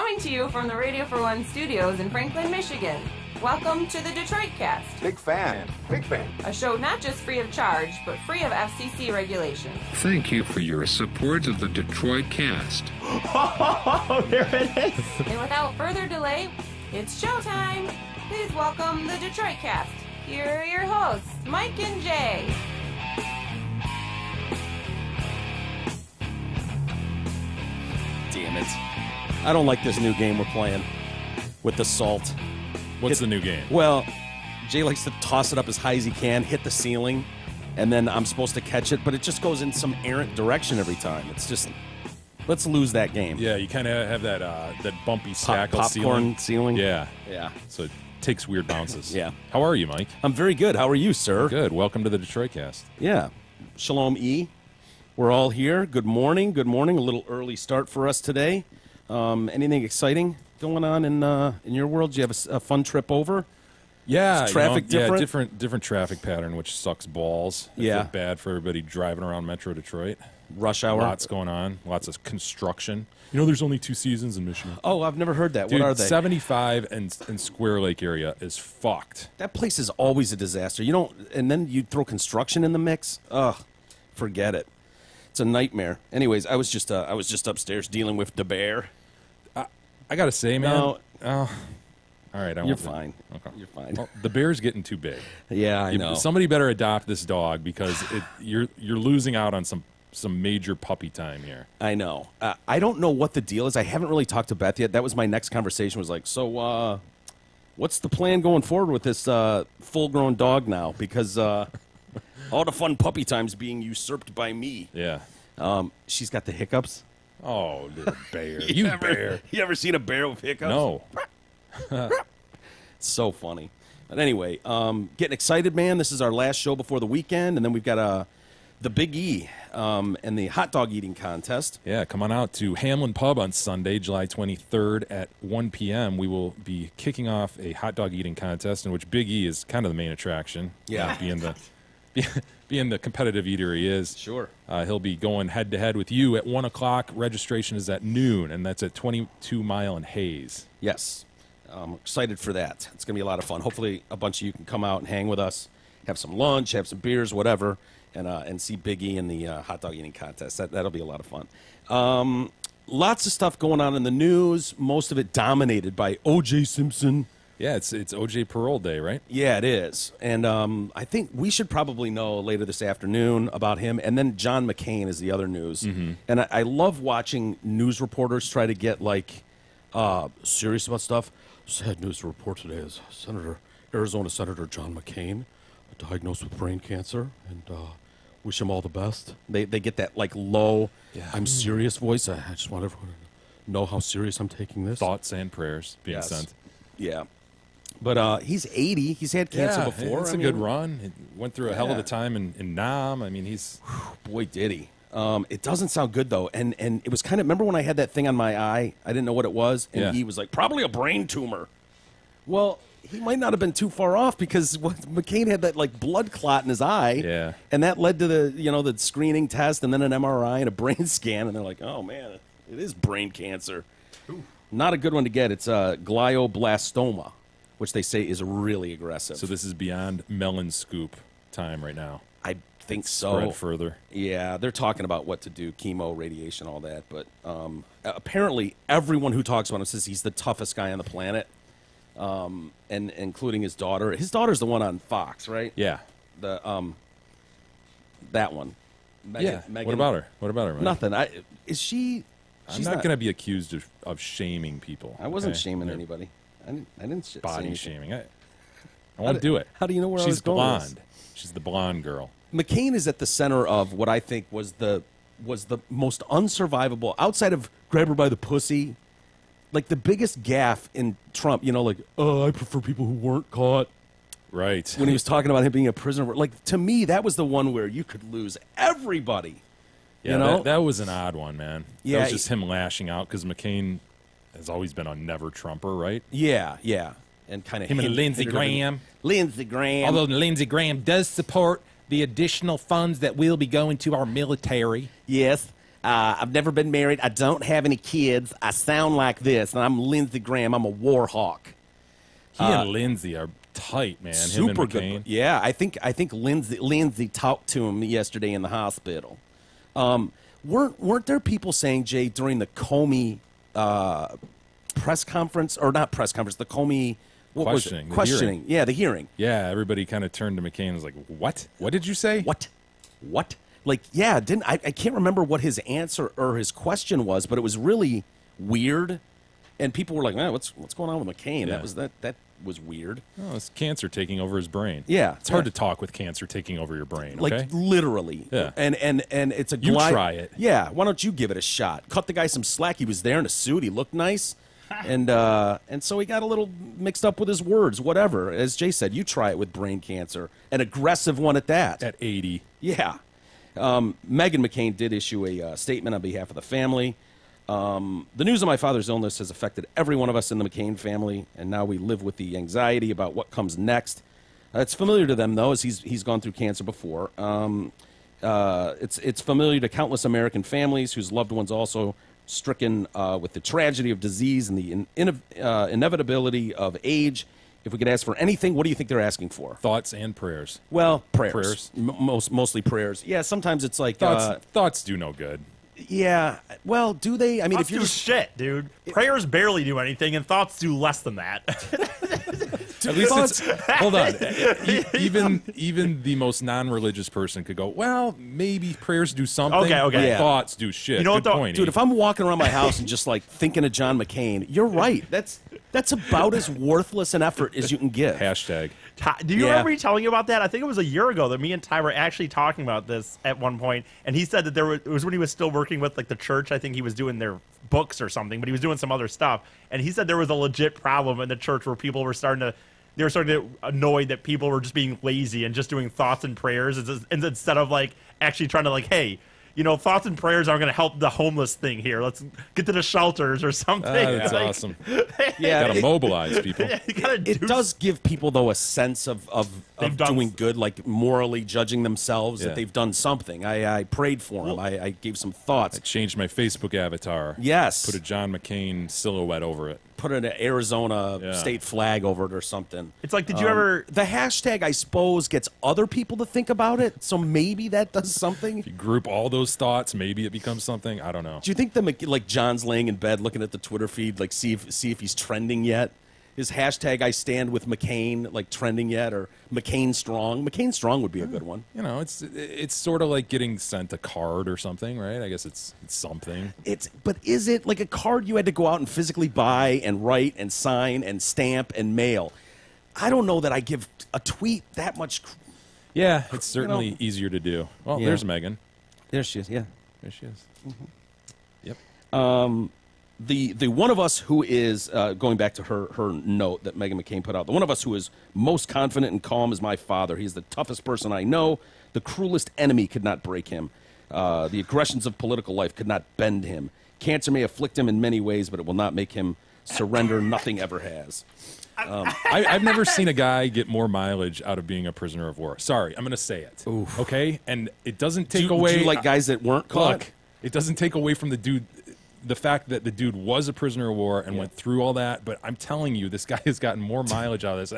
Coming to you from the Radio for One studios in Franklin, Michigan. Welcome to the Detroit Cast. Big fan. Big fan. A show not just free of charge, but free of FCC regulations. Thank you for your support of the Detroit Cast. Oh, there it is. And without further delay, it's showtime. Please welcome the Detroit Cast. Here are your hosts, Mike and Jay. Damn it. I don't like this new game we're playing with the salt. What's the new game? Well, Jay likes to toss it up as high as he can, hit the ceiling, and then I'm supposed to catch it, but it just goes in some errant direction every time. It's just, let's lose that game. Yeah, you kind of have that bumpy stackle popcorn ceiling. Yeah. Yeah. So it takes weird bounces. Yeah. How are you, Mike? I'm very good. How are you, sir? Good. Welcome to the Detroit Cast. Yeah. Shalom E. We're all here. Good morning. Good morning. A little early start for us today. Anything exciting going on in your world? Do you have a fun trip over? Yeah. Is traffic different? Yeah, different traffic pattern, which sucks balls. I Yeah. feel bad for everybody driving around Metro Detroit. Rush hour? Lots going on. Lots of construction. You know, there's only 2 seasons in Michigan. Oh, I've never heard that. Dude, what are they? 75 and Square Lake area is fucked. That place is always a disaster. You don't, and then you throw construction in the mix. Ugh, forget it. It's a nightmare. Anyways, I was just upstairs dealing with the bear. I gotta say, man. No. All right, I You're won't. fine. Okay. You're fine. Well, the bear's getting too big. Yeah, I know. Somebody better adopt this dog because you're losing out on some major puppy time here. I know. I don't know what the deal is. I haven't really talked to Beth yet. That was my next conversation. Was like, so what's the plan going forward with this full-grown dog now? Because all the fun puppy time's being usurped by me. Yeah. She's got the hiccups. Oh, little bear. You bear. You ever seen a bear with hiccups? No. So funny. But anyway, getting excited, man. This is our last show before the weekend, and then we've got the Big E and the hot dog eating contest. Yeah, come on out to Hamlin Pub on Sunday, July 23rd at 1 p.m. We will be kicking off a hot dog eating contest in which Big E is kind of the main attraction. Yeah. Being the competitive eater he is. Sure. He'll be going head-to-head with you at 1 o'clock. Registration is at noon, and that's at 22 Mile and Hayes. Yes. I'm excited for that. It's going to be a lot of fun. Hopefully a bunch of you can come out and hang with us, have some lunch, have some beers, whatever, and see Big E in the hot dog eating contest. That'll be a lot of fun. Lots of stuff going on in the news, most of it dominated by O.J. Simpson. Yeah, it's O.J. Parole Day, right? Yeah, it is. And I think we should probably know later this afternoon about him. And then John McCain is the other news. Mm-hmm. And I love watching news reporters try to get, like, serious about stuff. Sad news to report today is Arizona Senator John McCain diagnosed with brain cancer, and wish him all the best. They get that, like, low, I'm serious voice. I just want everyone to know how serious I'm taking this. Thoughts and prayers being sent. Yeah. But he's 80. He's had cancer before. It's a good run. He went through a hell of a time in Nam. I mean, he's... Boy, did he. It doesn't sound good, though. And it was kind of... Remember when I had that thing on my eye? I didn't know what it was. And he was like, probably a brain tumor. Well, he might not have been too far off because McCain had that, like, blood clot in his eye. Yeah. And that led to the screening test and then an MRI and a brain scan. And they're like, oh, man, it is brain cancer. Ooh. Not a good one to get. It's glioblastoma, which they say is really aggressive. So this is beyond melon scoop time right now. I think so. Spread further. Yeah, they're talking about what to do, chemo, radiation, all that. But apparently everyone who talks about him says he's the toughest guy on the planet, and including his daughter. His daughter's the one on Fox, right? Yeah. That one. Megan. What about her? Mike? Nothing. Is she... I'm not going to be accused of shaming people. I wasn't shaming anybody. I didn't body shaming. I won't do it. How do you know where I was going? She's blonde. She's the blonde girl. McCain is at the center of what I think was the most unsurvivable, outside of grab her by the pussy, like the biggest gaffe in Trump. Like, I prefer people who weren't caught. Right. When he was talking about him being a prisoner, like, to me, that was the one where you could lose everybody. Yeah, that was an odd one, man. Yeah, that was just him lashing out because McCain has always been a never Trumper, right? Yeah. And kind of him and Lindsey Graham. Although Lindsey Graham does support the additional funds that will be going to our military. Yes. I've never been married. I don't have any kids. I sound like this, and I'm Lindsey Graham. I'm a war hawk. He and Lindsey are tight, man. Super him and good. McCain. Yeah, I think Lindsey talked to him yesterday in the hospital. Weren't there people saying, Jay, during the Comey press conference, or not press conference, the Comey Questioning, the questioning? hearing. Yeah, the hearing. Yeah, everybody kind of turned to McCain and was like, what? What did you say? What? Like, yeah, I can't remember what his answer or his question was, but it was really weird. And people were like, man, what's going on with McCain? Yeah. That was weird. Oh, it's cancer taking over his brain. Yeah. It's hard to talk with cancer taking over your brain, okay? Like, literally. Yeah. And it's a You glide. try it. Yeah, why don't you give it a shot? Cut the guy some slack. He was there in a suit. He looked nice. And so he got a little mixed up with his words, whatever. As Jay said, you try it with brain cancer. An aggressive one at that. At 80. Yeah. Meghan McCain did issue a statement on behalf of the family. The news of my father's illness has affected every one of us in the McCain family, and now we live with the anxiety about what comes next. It's familiar to them, though, as he's gone through cancer before. It's familiar to countless American families whose loved ones also stricken with the tragedy of disease and the inevitability of age. If we could ask for anything, what do you think they're asking for? Thoughts and prayers. Well, prayers. Prayers. Mostly prayers. Yeah, sometimes it's like... Thoughts do no good. Yeah. Well, do they? I mean, Thoughts if you're do just... shit, dude. Prayers barely do anything, and thoughts do less than that. At least it's hold on. Even the most non-religious person could go, well, maybe prayers do something. Okay. but Yeah. Thoughts do shit. You know Good what, though? point, Dude, E. if I'm walking around my house and just like thinking of John McCain, you're right. That's about as worthless an effort as you can give. Hashtag. Do you Yeah. remember me telling you about that? I think it was a year ago that me and Ty were actually talking about this at one point, and he said that it was when he was still working with like the church. I think he was doing their books or something, but he was doing some other stuff, and he said there was a legit problem in the church where people were starting to get annoyed that people were just being lazy and just doing thoughts and prayers instead of like actually trying to like, hey, you know, thoughts and prayers aren't going to help the homeless thing here. Let's get to the shelters or something. That's Like, awesome. Yeah, Got to mobilize people. you gotta it do does give people though a sense of They've done- doing good, like morally judging themselves Yeah. that they've done something. I prayed for him. I gave some thoughts. Changed my Facebook avatar. Yes. Put a John McCain silhouette over it. Put an Arizona Yeah. state flag over it or something. It's like, did you ever? The hashtag, I suppose, gets other people to think about it, so maybe that does something. You group all those thoughts, maybe it becomes something. I don't know. Do you think like John's laying in bed looking at the Twitter feed, like see if he's trending yet? Is hashtag I stand with McCain like trending yet, or McCain strong? McCain strong would be a good one. You know, it's sort of like getting sent a card or something, right? I guess it's something. But is it like a card you had to go out and physically buy and write and sign and stamp and mail? I don't know that I give a tweet that much. Yeah, it's certainly easier to do. Well, Yeah. there's Megan. There she is. Yeah. There she is. Yep. The one of us who is going back to her note that Meghan McCain put out, the one of us who is most confident and calm is my father. He's the toughest person I know. The cruelest enemy could not break him. The aggressions of political life could not bend him. Cancer may afflict him in many ways, but it will not make him surrender. Nothing ever has. I've never seen a guy get more mileage out of being a prisoner of war. Sorry, I'm going to say it. Okay? And it doesn't take away... Do you like guys that weren't caught? Look, it doesn't take away from the dude... The fact that the dude was a prisoner of war and went through all that, but I'm telling you, this guy has gotten more mileage out of this.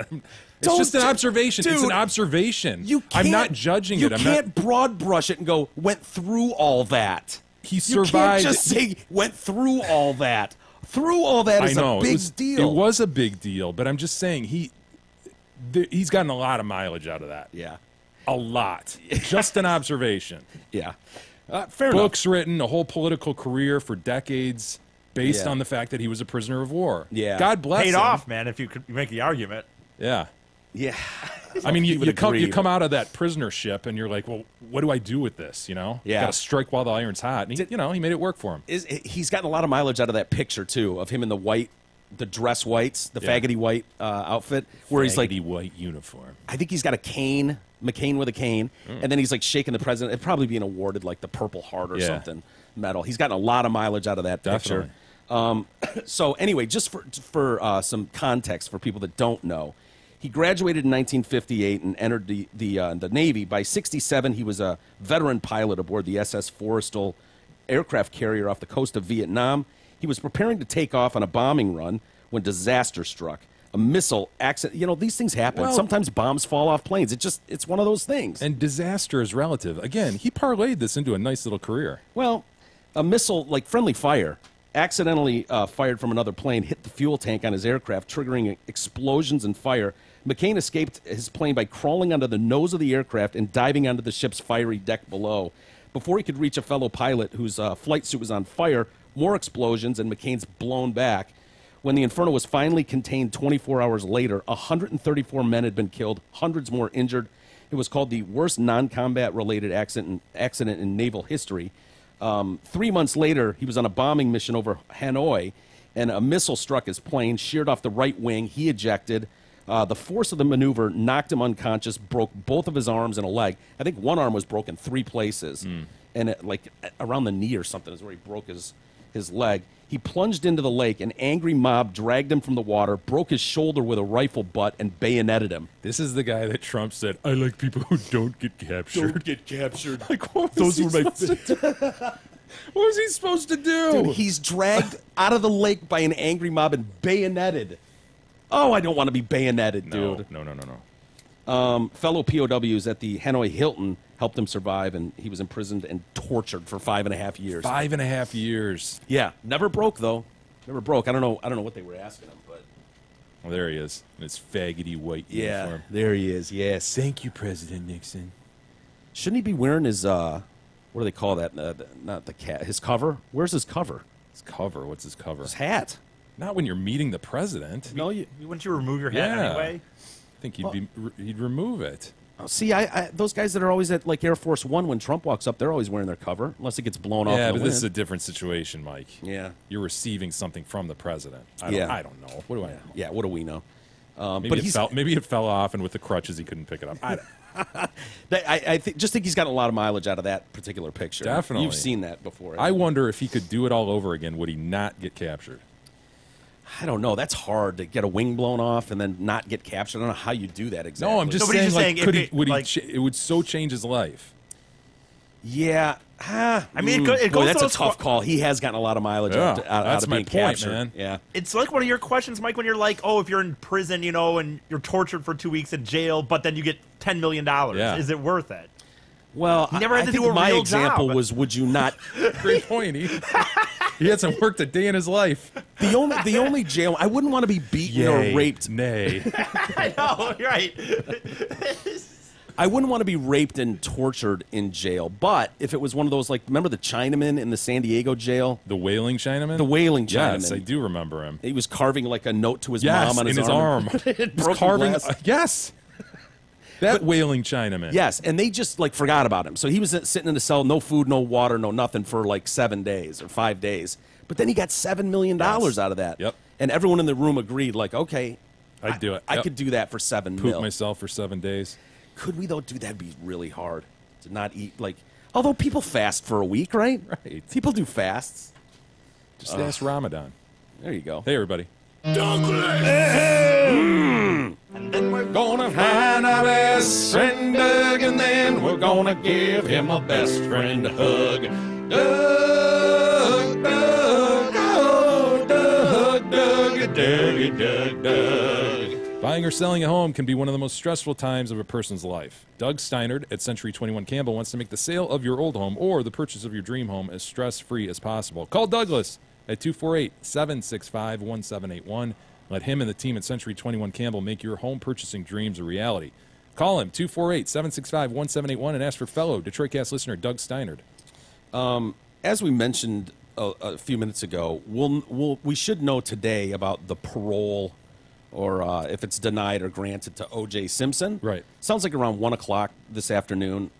It's just an observation. It's an Dude, observation. I'm not judging you it. You can't broad brush it and go, went through all that. He You survived. can't just say, went through all that. Through all that is I know a big it was, deal. It was a big deal, but I'm just saying he's gotten a lot of mileage out of that. Yeah. A lot. Just an observation. Yeah. Fair enough. Books written, a whole political career for decades based Yeah. on the fact that he was a prisoner of war. Yeah. God bless Paid him. off, man. If you could make the argument. Yeah. Yeah. I mean, He would you agree. come out of that prisonership and you're like, well, what do I do with this? You know, Yeah. got to strike while the iron's hot. And he made it work for him. He's gotten a lot of mileage out of that picture, too, of him in the dress whites, the Yeah. faggoty white outfit, where he's like, Faggoty white uniform. I think he's got a cane, McCain with a cane, and then he's like shaking the president. It'd probably being awarded like the Purple Heart or Yeah. something medal. He's gotten a lot of mileage out of that picture. So anyway, just for some context for people that don't know, he graduated in 1958 and entered the Navy. By 67, he was a veteran pilot aboard the SS Forrestal aircraft carrier off the coast of Vietnam. He was preparing to take off on a bombing run when disaster struck. A missile accident. You know, these things happen. Well- Sometimes bombs fall off planes. It's one of those things. And disaster is relative. Again, he parlayed this into a nice little career. Well, a missile, like friendly fire, accidentally fired from another plane, hit the fuel tank on his aircraft, triggering explosions and fire. McCain escaped his plane by crawling onto the nose of the aircraft and diving onto the ship's fiery deck below. Before he could reach a fellow pilot whose flight suit was on fire, more explosions and McCain's blown back. When the inferno was finally contained 24 hours later, 134 men had been killed, hundreds more injured. It was called the worst non-combat related accident in naval history. 3 months later, he was on a bombing mission over Hanoi, and a missile struck his plane, sheared off the right wing. He ejected. The force of the maneuver knocked him unconscious, broke both of his arms and a leg. I think one arm was broken 3 places, and around the knee or something is where he broke his leg. He plunged into the lake. An angry mob dragged him from the water, broke his shoulder with a rifle butt, and bayoneted him. This is the guy that Trump said, I like people who don't get captured. Don't get captured. Like, what was he supposed to do? What was he supposed to do? Dude, he's dragged out of the lake by an angry mob and bayoneted. Oh, I don't want to be bayoneted, dude. No. Fellow POWs at the Hanoi Hilton helped him survive, and he was imprisoned and tortured for 5.5 years. 5.5 years. Yeah, never broke though. Never broke. I don't know what they were asking him, but Well, there he is in his faggoty white uniform. there he is. Yes. Thank you, President Nixon. Shouldn't he be wearing his what do they call that? Not the cat. His cover. Where's his cover? His cover. What's his cover? His hat. Not when you're meeting the president. No, Wouldn't you remove your hat Yeah. anyway? I think he'd remove it. see, I those guys that are always at like Air Force One when Trump walks up, they're always wearing their cover unless it gets blown off. Yeah, in the but this is a wind. different situation, Mike. Yeah. You're receiving something from the president. I don't know. What do I know? Yeah. What do we know? Maybe it fell off, and with the crutches he couldn't pick it up. I don't. I think he's gotten a lot of mileage out of that particular picture. Definitely. You've seen that before. I wonder if he could do it all over again. Would he not get captured? I don't know. That's hard to get a wing blown off and then not get captured. I don't know how you do that exactly. No, I'm just No, but he's saying. just Like, saying it would so change his life. Yeah. I mean, it goes that's to a those tough call. He has gotten a lot of mileage Yeah, out that's of my being point, captured. man. Yeah. It's like one of your questions, Mike, when you're like, oh, if you're in prison, you know, and you're tortured for 2 weeks in jail, but then you get $10 million. Yeah. Is it worth it? Well, He never had I to think do a my real example job. was, would you not? Great point. He hasn't worked a day in his life. the only jail I wouldn't want to be beaten or raped. Nay. I know, you're right. I wouldn't want to be raped and tortured in jail. But if it was one of those, like, remember the Chinaman in the San Diego jail? The wailing Chinaman? The wailing Yes, Chinaman. I do remember him. He was carving like a note to his Yes, mom on in his his arm. It He's broke carving. glass. Yes. That wailing Chinaman. Yes, and they just like forgot about him. So he was sitting in the cell, no food, no water, no nothing for like 7 days or 5 days. But then he got $7 million Yes. out of that. Yep. And everyone in the room agreed, like, okay, I'd do it. I Yep. could do that for $7 Poop million. myself for 7 days. Could we though? Dude, that'd be really hard to not eat. Like, although people fast for a week, right? Right. People do fasts. Just ask Ramadan. There you go. Hey, everybody. And then we're gonna find our best friend Doug, and then we're gonna give him a best friend hug. Doug, Doug, oh, Doug, Doug, Doug, Doug, Doug. Buying or selling a home can be one of the most stressful times of a person's life. Doug Steinert at Century 21 Campbell wants to make the sale of your old home or the purchase of your dream home as stress-free as possible. Call Douglas at 248-765-1781. Let him and the team at Century 21 Campbell make your home purchasing dreams a reality. Call him, 248-765-1781, and ask for fellow Detroitcast listener Doug Steinert. As we mentioned a few minutes ago, we should know today about the parole, or if it's denied or granted, to O.J. Simpson. Right. Sounds like around 1 o'clock this afternoon.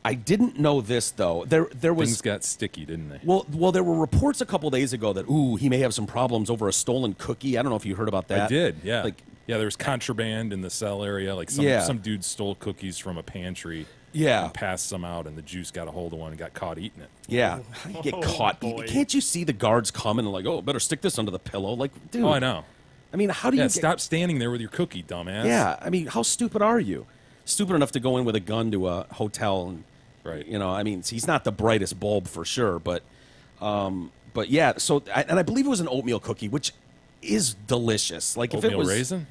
I didn't know this though. There was Things got sticky, didn't they? well, there were reports a couple days ago that he may have some problems over a stolen cookie. I don't know if you heard about that. I did, yeah. Like, Yeah, there was contraband in the cell area. Like some dude stole cookies from a pantry. Yeah. And passed some out, and the juice got a hold of one and got caught eating it. yeah, how do you get caught. boy. Can't you see the guards coming and like, better stick this under the pillow? Like, dude. Oh, I know. I mean, how do you Yeah, get, stop standing there with your cookie, dumbass. Yeah, I mean, how stupid are you? Stupid enough to go in with a gun to a hotel and Right. You know, I mean, he's not the brightest bulb for sure, but yeah. So, and I believe it was an oatmeal cookie, which is delicious. Like if it Oatmeal was raisin?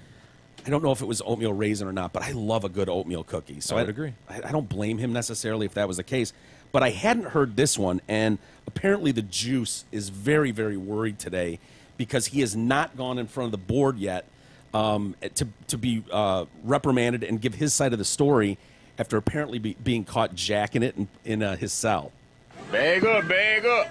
I don't know if it was oatmeal raisin or not, but I love a good oatmeal cookie. So I would agree. I don't blame him necessarily if that was the case. But I hadn't heard this one, and apparently the Juice is very, very worried today because he has not gone in front of the board yet to be reprimanded and give his side of the story after apparently being caught jacking it in his cell. Bag up, bag up.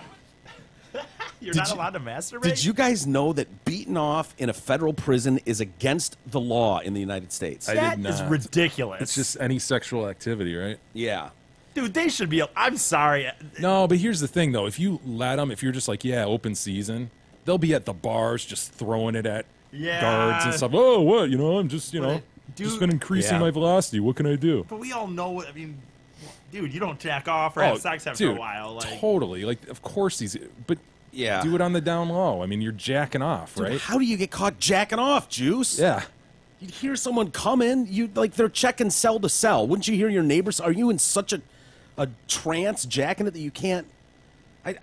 You're not allowed to masturbate? Did you guys know that beating off in a federal prison is against the law in the United States? I That did is not. ridiculous. It's just any sexual activity, right? Yeah. Dude, they should be. I'm sorry. No, but here's the thing, though. If you let them, if you're just like, yeah, open season, they'll be at the bars just throwing it at Yeah. guards and stuff. Oh, what? You know, I'm just, you know, Dude- just been increasing Yeah. my velocity. What can I do? But we all know. I mean, dude, you don't jack off or have sex after dude, a while. Like, totally. Like, of course but Yeah. do it on the down low. I mean, you're jacking off, Dude, right? how do you get caught jacking off, Juice? Yeah. You'd hear someone come in, they're checking cell to cell. Wouldn't you hear your neighbors? Are you in such a trance jacking it that you can't?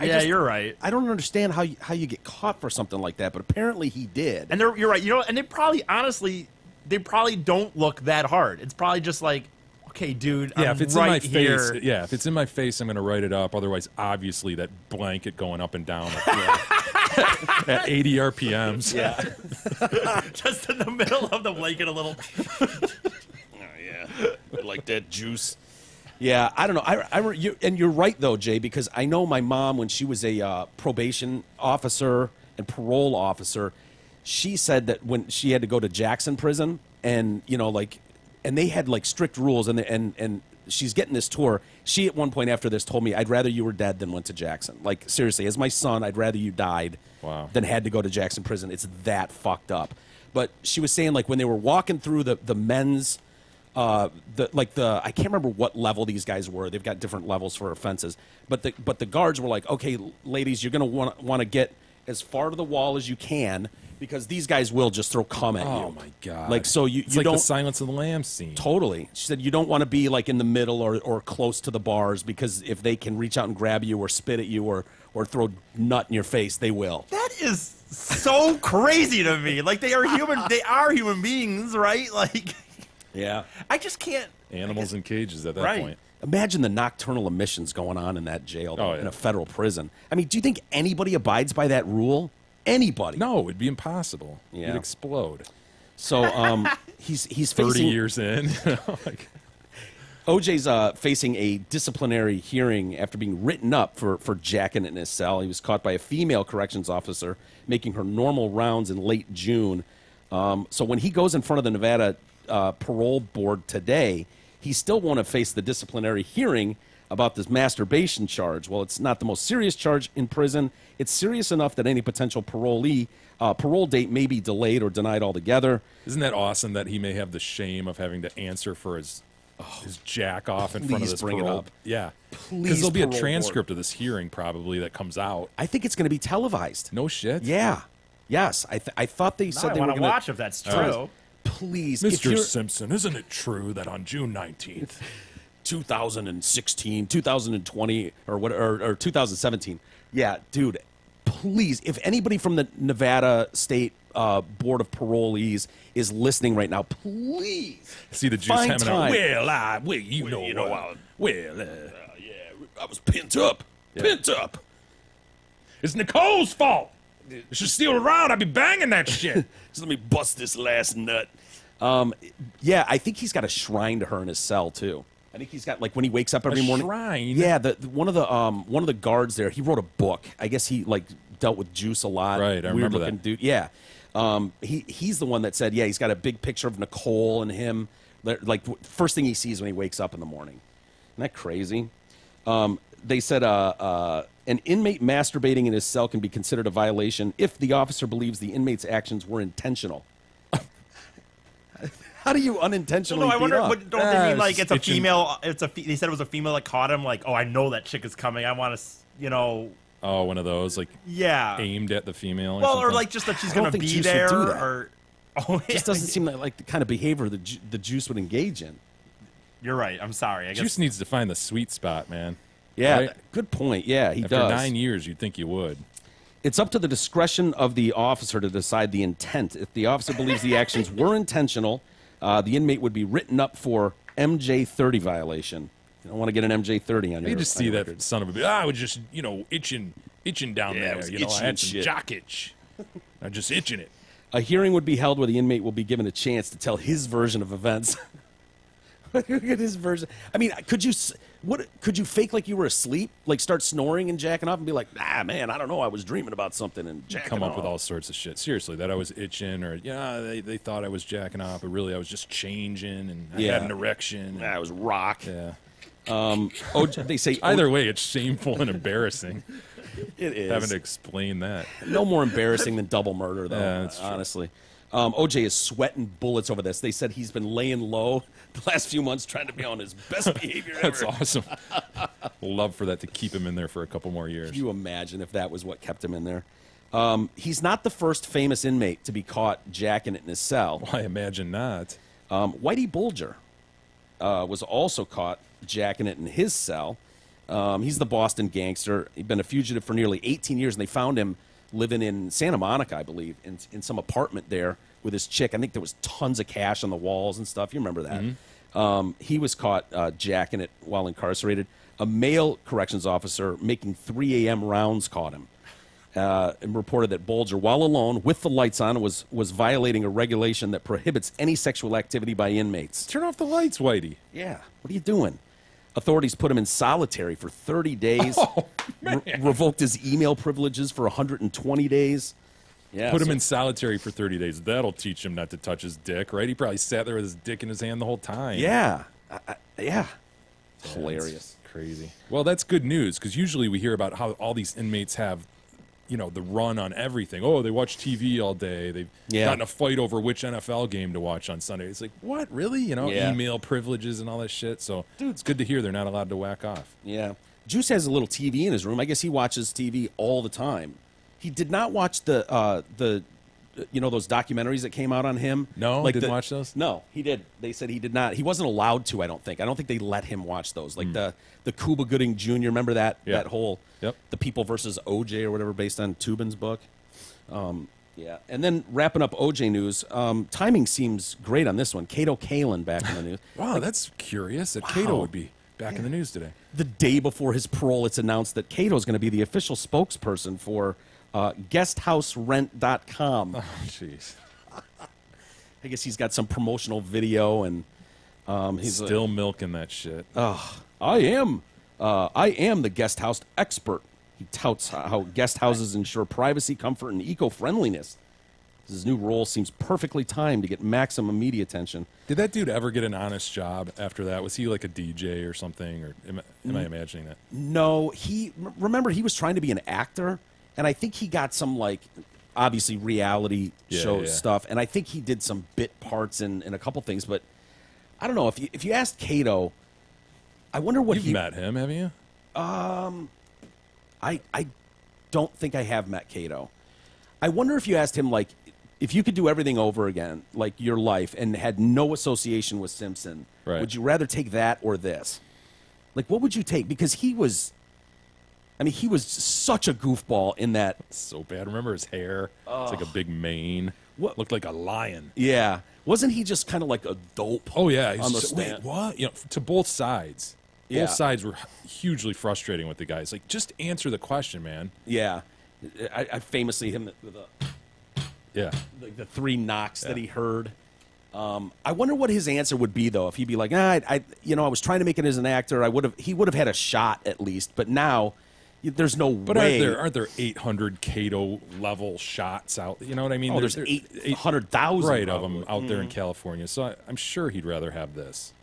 yeah, you're right. I don't understand how you get caught for something like that, but apparently he did. And you're right. You know, and they probably, honestly, they probably don't look that hard. It's probably just like, okay, dude, Yeah, I'm if it's right in my here. face, yeah, if it's in my face, I'm going to write it up. Otherwise, obviously, that blanket going up and down at 80 RPMs. Yeah. Just in the middle of the blanket, a little. Like that Juice. Yeah, I don't know. And you're right though, Jay, because I know my mom when she was a probation officer and parole officer, she said that when she had to go to Jackson prison, and and they had like strict rules, and she's getting this tour. She at one point after this told me, "I'd rather you were dead than went to Jackson." Like seriously, as my son, I'd rather you died than had to go to Jackson prison. It's that fucked up. But she was saying like when they were walking through the men's. I can't remember what level these guys were. They've got different levels for offenses. But the guards were like, okay, ladies, you're going to want to get as far to the wall as you can because these guys will just throw cum at you. Oh my god! Like so it's you like don't the Silence of the Lambs scene. Totally. She said you don't want to be like in the middle or close to the bars because if they can reach out and grab you or spit at you or throw nut in your face, they will. That is so crazy to me. Like they are human. They are human beings, right? Like. Yeah. I just can't. Animals in cages at that Right. point. Imagine the nocturnal emissions going on in that jail Oh, yeah. in a federal prison. I mean, do you think anybody abides by that rule? Anybody? No, it'd be impossible. Yeah. You'd explode. So he's 30 facing years in. Like, OJ's facing a disciplinary hearing after being written up for jacking it in his cell. He was caught by a female corrections officer making her normal rounds in late June. So when he goes in front of the Nevada parole board today, he still won't have faced the disciplinary hearing about this masturbation charge. Well, it's not the most serious charge in prison. It's serious enough that any potential parole date may be delayed or denied altogether. isn't that awesome that he may have the shame of having to answer for his jack off in front of Please this bring it parole? up. Yeah. Please, Because there'll be a parole transcript of this hearing probably that comes out. I think it's going to be televised. No shit. Yeah. Yes. I thought they Now said I they were want to going watch if that's true. Please, if Mr. you're- Simpson, isn't it true that on June 19th, 2016, 2020, or 2017. Yeah, dude, please, if anybody from the Nevada State Board of Parolees is listening right now, please see the juice find having time. I was pent up. Pent up. it's Nicole's fault. If she's still around, I'd be banging that shit. Just let me bust this last nut. Yeah, I think he's got a shrine to her in his cell too. I think he's got like when he wakes up every morning. shrine? Yeah, one of the guards there. He wrote a book. I guess he like dealt with juice a lot. Right, I Weird remember looking that. dude. Yeah, he's the one that said, yeah, he's got a big picture of Nicole and him. Like first thing he sees when he wakes up in the morning. Isn't that crazy? They said an inmate masturbating in his cell can be considered a violation if the officer believes the inmate's actions were intentional. How do you unintentionally? No, I wonder. beat up? What, don't they mean like it's a itching. female? They said it was a female that caught him. Like, oh, I know that chick is coming. I want to, Oh, one of those, like, yeah. aimed at the female or Well, or something? like just that she's I don't gonna think be Juice would there, do that. or oh, Just doesn't seem like the kind of behavior the juice would engage in. You're right. I'm sorry. I guess Juice needs to find the sweet spot, man. Yeah, Right? good point. Yeah, he After does. 9 years, you'd think you would. It's up to the discretion of the officer to decide the intent. If the officer believes the actions were intentional, the inmate would be written up for MJ30 violation. You don't want to get an MJ30 on You your just see that record. son of a bitch. I was just, itching down Yeah, it there. was I itching had and some shit. jock itch. I'm just itching it. A hearing would be held where the inmate will be given a chance to tell his version of events. Look at his version. I mean, could you fake like you were asleep, like start snoring and jacking off, and be like, man, I don't know, I was dreaming about something and jacking Come up off. with all sorts of shit. Seriously, that I was itching, or they thought I was jacking off, but really I was just changing, and I had an erection. It was rock. Yeah. They say Either way, it's shameful and embarrassing it is. having to explain that. No more embarrassing than double murder, though. Yeah, that's true. Honestly, OJ is sweating bullets over this. They said he's been laying low the last few months, trying to be on his best behavior That's ever. awesome. Love for that to keep him in there for a couple more years. Can you imagine if that was what kept him in there? He's not the first famous inmate to be caught jacking it in his cell. I imagine not. Whitey Bulger was also caught jacking it in his cell. He's the Boston gangster. He'd been a fugitive for nearly 18 years, and they found him living in Santa Monica, I believe, in some apartment there with his chick. I think there was tons of cash on the walls and stuff. You remember that. He was caught jacking it while incarcerated. A male corrections officer making 3 a.m. rounds caught him. And reported that Bulger, while alone with the lights on, was violating a regulation that prohibits any sexual activity by inmates. Turn off the lights, Whitey. Yeah, what are you doing? Authorities put him in solitary for 30 days, revoked his email privileges for 120 days. Yeah, Put him in solitary for 30 days. That'll teach him not to touch his dick, right? He probably sat there with his dick in his hand the whole time. Yeah, yeah. Hilarious. That's crazy. Well, that's good news, because usually we hear about how all these inmates have, the run on everything. Oh, they watch TV all day. They've gotten a fight over which NFL game to watch on Sunday. It's like, what, really? Yeah. Email privileges and all that shit. So it's good to hear they're not allowed to whack off. Yeah. Juice has a little TV in his room. I guess he watches TV all the time. He did not watch the those documentaries that came out on him. No, didn't watch those? No, he did. They said he did not. He wasn't allowed to, I don't think. I don't think they let him watch those. Like the Cuba Gooding Jr., remember that? Yeah. That whole Yep. The People versus OJ or whatever, based on Tubin's book. Yeah. And then wrapping up OJ news, timing seems great on this one. Kato Kalin back in the news. Wow, that's curious that Cato would be back in the news today. The day before his parole, it's announced that Cato is going to be the official spokesperson for guesthouserent.com. Oh, jeez. I guess he's got some promotional video, and he's Still milking that shit. I am the guest house expert. He touts how guest houses ensure privacy, comfort, and eco-friendliness. His new role seems perfectly timed to get maximum media attention. Did that dude ever get an honest job after that? Was he like a DJ or something? Or am I imagining that? No, remember he was trying to be an actor, and I think he got some obviously reality show stuff, and I think he did some bit parts in a couple things. But I don't know if you asked Cato, I wonder what You've met him, haven't you? I don't think I have met Cato. I wonder if you asked him, if you could do everything over again, like your life, and had no association with Simpson, would you rather take that or this? What would you take? Because he was such a goofball in that. So bad. Remember his hair? It's like a big mane. Looked like a lion. Yeah. Wasn't he just kind of like a dope? Oh, yeah. He's on the just, stand? wait, what? To both sides. Yeah. Both sides were hugely frustrating with the guys. Just answer the question, man. Yeah. I famously him with Yeah. the 3 knocks that he heard. I wonder what his answer would be, though, if he'd be like, I was trying to make it as an actor. He would have had a shot at least, but now there's no way. But aren't there 800 Cato level shots out? You know what I mean? Oh, there's 800,000 right of them out there in California. So I'm sure he'd rather have this.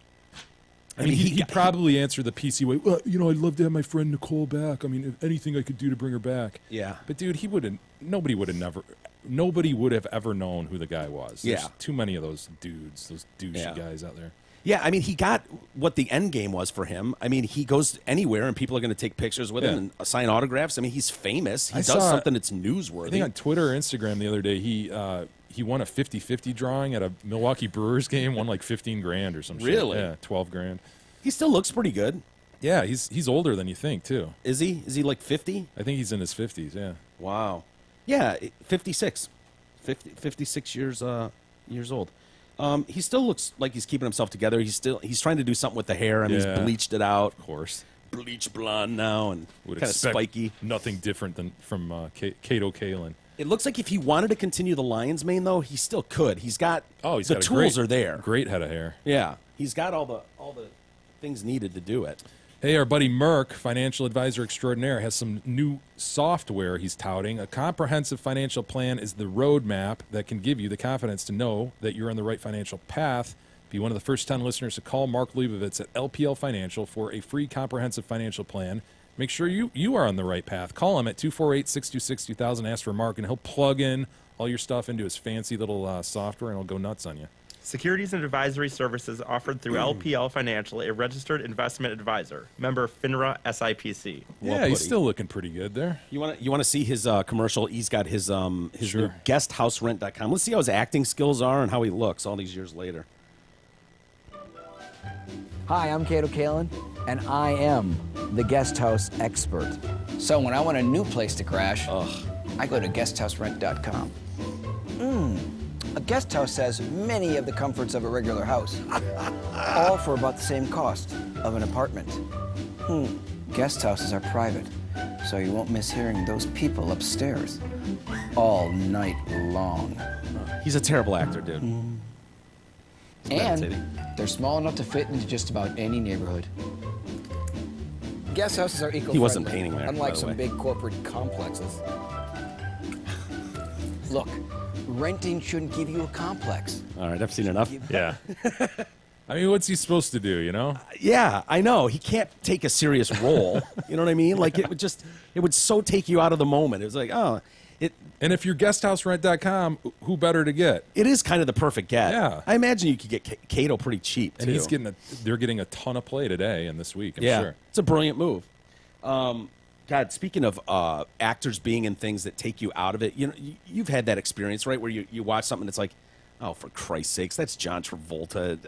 I mean, he he'd probably answer the PC way. Well, I'd love to have my friend Nicole back. I mean, if anything I could do to bring her back. Yeah. But dude, nobody would have ever known who the guy was. There's too many of those dudes, those douchey guys out there. Yeah, I mean, he got what the end game was for him. I mean, he goes anywhere and people are going to take pictures with him and sign autographs. I mean, he's famous. He does something that's newsworthy. I think on Twitter or Instagram the other day, he he won a 50-50 drawing at a Milwaukee Brewers game, won like 15 grand or some shit. Really? Yeah, 12 grand. He still looks pretty good. Yeah, he's older than you think, too. Is he? Is he like 50? I think he's in his 50s, yeah. Wow. Yeah, 56. 56 years old. He still looks like he's keeping himself together. He's trying to do something with the hair. I mean, he's bleached it out. Of course. Bleach blonde now and Would kind of expect spiky. Nothing different than from Kato Kalin. It looks like if he wanted to continue the lion's mane, though, he still could. He's got the got a tools are there. Great head of hair. Yeah, he's got all the things needed to do it. Hey, our buddy Merck, financial advisor extraordinaire, has some new software he's touting. A comprehensive financial plan is the roadmap that can give you the confidence to know that you're on the right financial path. Be one of the first 10 listeners to call Mark Leibovitz at LPL Financial for a free comprehensive financial plan. Make sure you are on the right path. Call him at 248-626-2000. Ask for Mark, and he'll plug in all your stuff into his fancy little software, and he'll go nuts on you. Securities and advisory services offered through LPL Financial, a registered investment advisor. Member FINRA SIPC. Yeah, he's still looking pretty good there. You want to see his commercial? He's got his new guesthouserent.com. Let's see how his acting skills are and how he looks all these years later. Hi, I'm Kato Kalin, and I am the guest house expert. So when I want a new place to crash, I go to guesthouserent.com. A guest house has many of the comforts of a regular house, all for about the same cost of an apartment. Guest houses are private, so you won't miss hearing those people upstairs all night long. He's a terrible actor, dude. And they're small enough to fit into just about any neighborhood. Guest houses are eco-friendly. He wasn't painting there, unlike by the some way. big corporate complexes. Look, renting shouldn't give you a complex. All right, I've seen enough. Yeah. I mean, what's he supposed to do, you know? Yeah, I know. He can't take a serious role. You know what I mean? Like, it would so take you out of the moment. It was like, And if you're guesthouserent.com, who better to get? it is kind of the perfect get. Yeah. I imagine you could get Kato pretty cheap, And too. they're getting a ton of play today and this week, I'm Yeah, sure. it's a brilliant move. God, speaking of actors being in things that take you out of it, you know, you've had that experience, right, where you watch something that's like, oh, for Christ's sakes, that's John Travolta,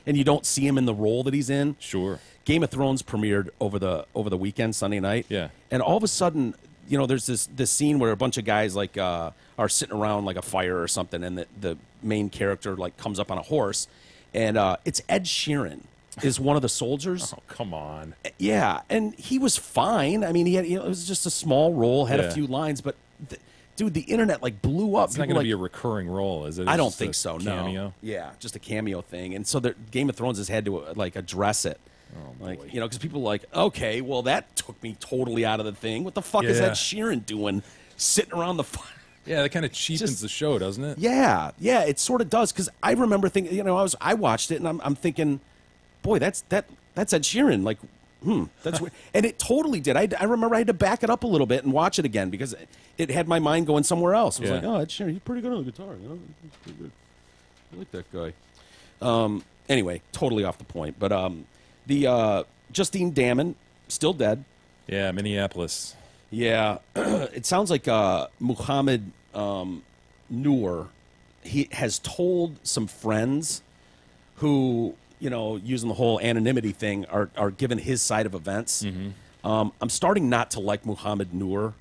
and you don't see him in the role that he's in. Sure. Game of Thrones premiered over the weekend, Sunday night. Yeah. And all of a sudden, you know, there's this scene where a bunch of guys like are sitting around like a fire or something, and the main character like comes up on a horse, and it's Ed Sheeran is one of the soldiers. Oh, come on. Yeah, and he was fine. I mean, it was just a small role, had Yeah. a few lines, but dude, the internet like blew up. It's not going to be a recurring role, is it? I It's don't just think a so. cameo? No. Yeah, just a cameo thing, and so Game of Thrones has had to like address it. Oh, Like, boy. you know, because people are like, okay, well, that took me totally out of the thing. What the fuck is Yeah. Ed Sheeran doing sitting around the fire? Yeah, that kind of cheapens the show, doesn't it? Yeah, it sort of does. Because I remember thinking, you know, I watched it and I'm thinking, boy, that's Ed Sheeran. Like, that's weird. And it totally did. I remember I had to back it up a little bit and watch it again because it had my mind going somewhere else. I was Yeah. like, oh, Ed Sheeran, he's pretty good on the guitar. You know, he's pretty good. I like that guy. Anyway, totally off the point. But the Justine Damon still dead. Yeah, Minneapolis. Yeah, it sounds like Muhammad Noor. He has told some friends who, you know, using the whole anonymity thing, are given his side of events. I'm starting not to like Muhammad Noor,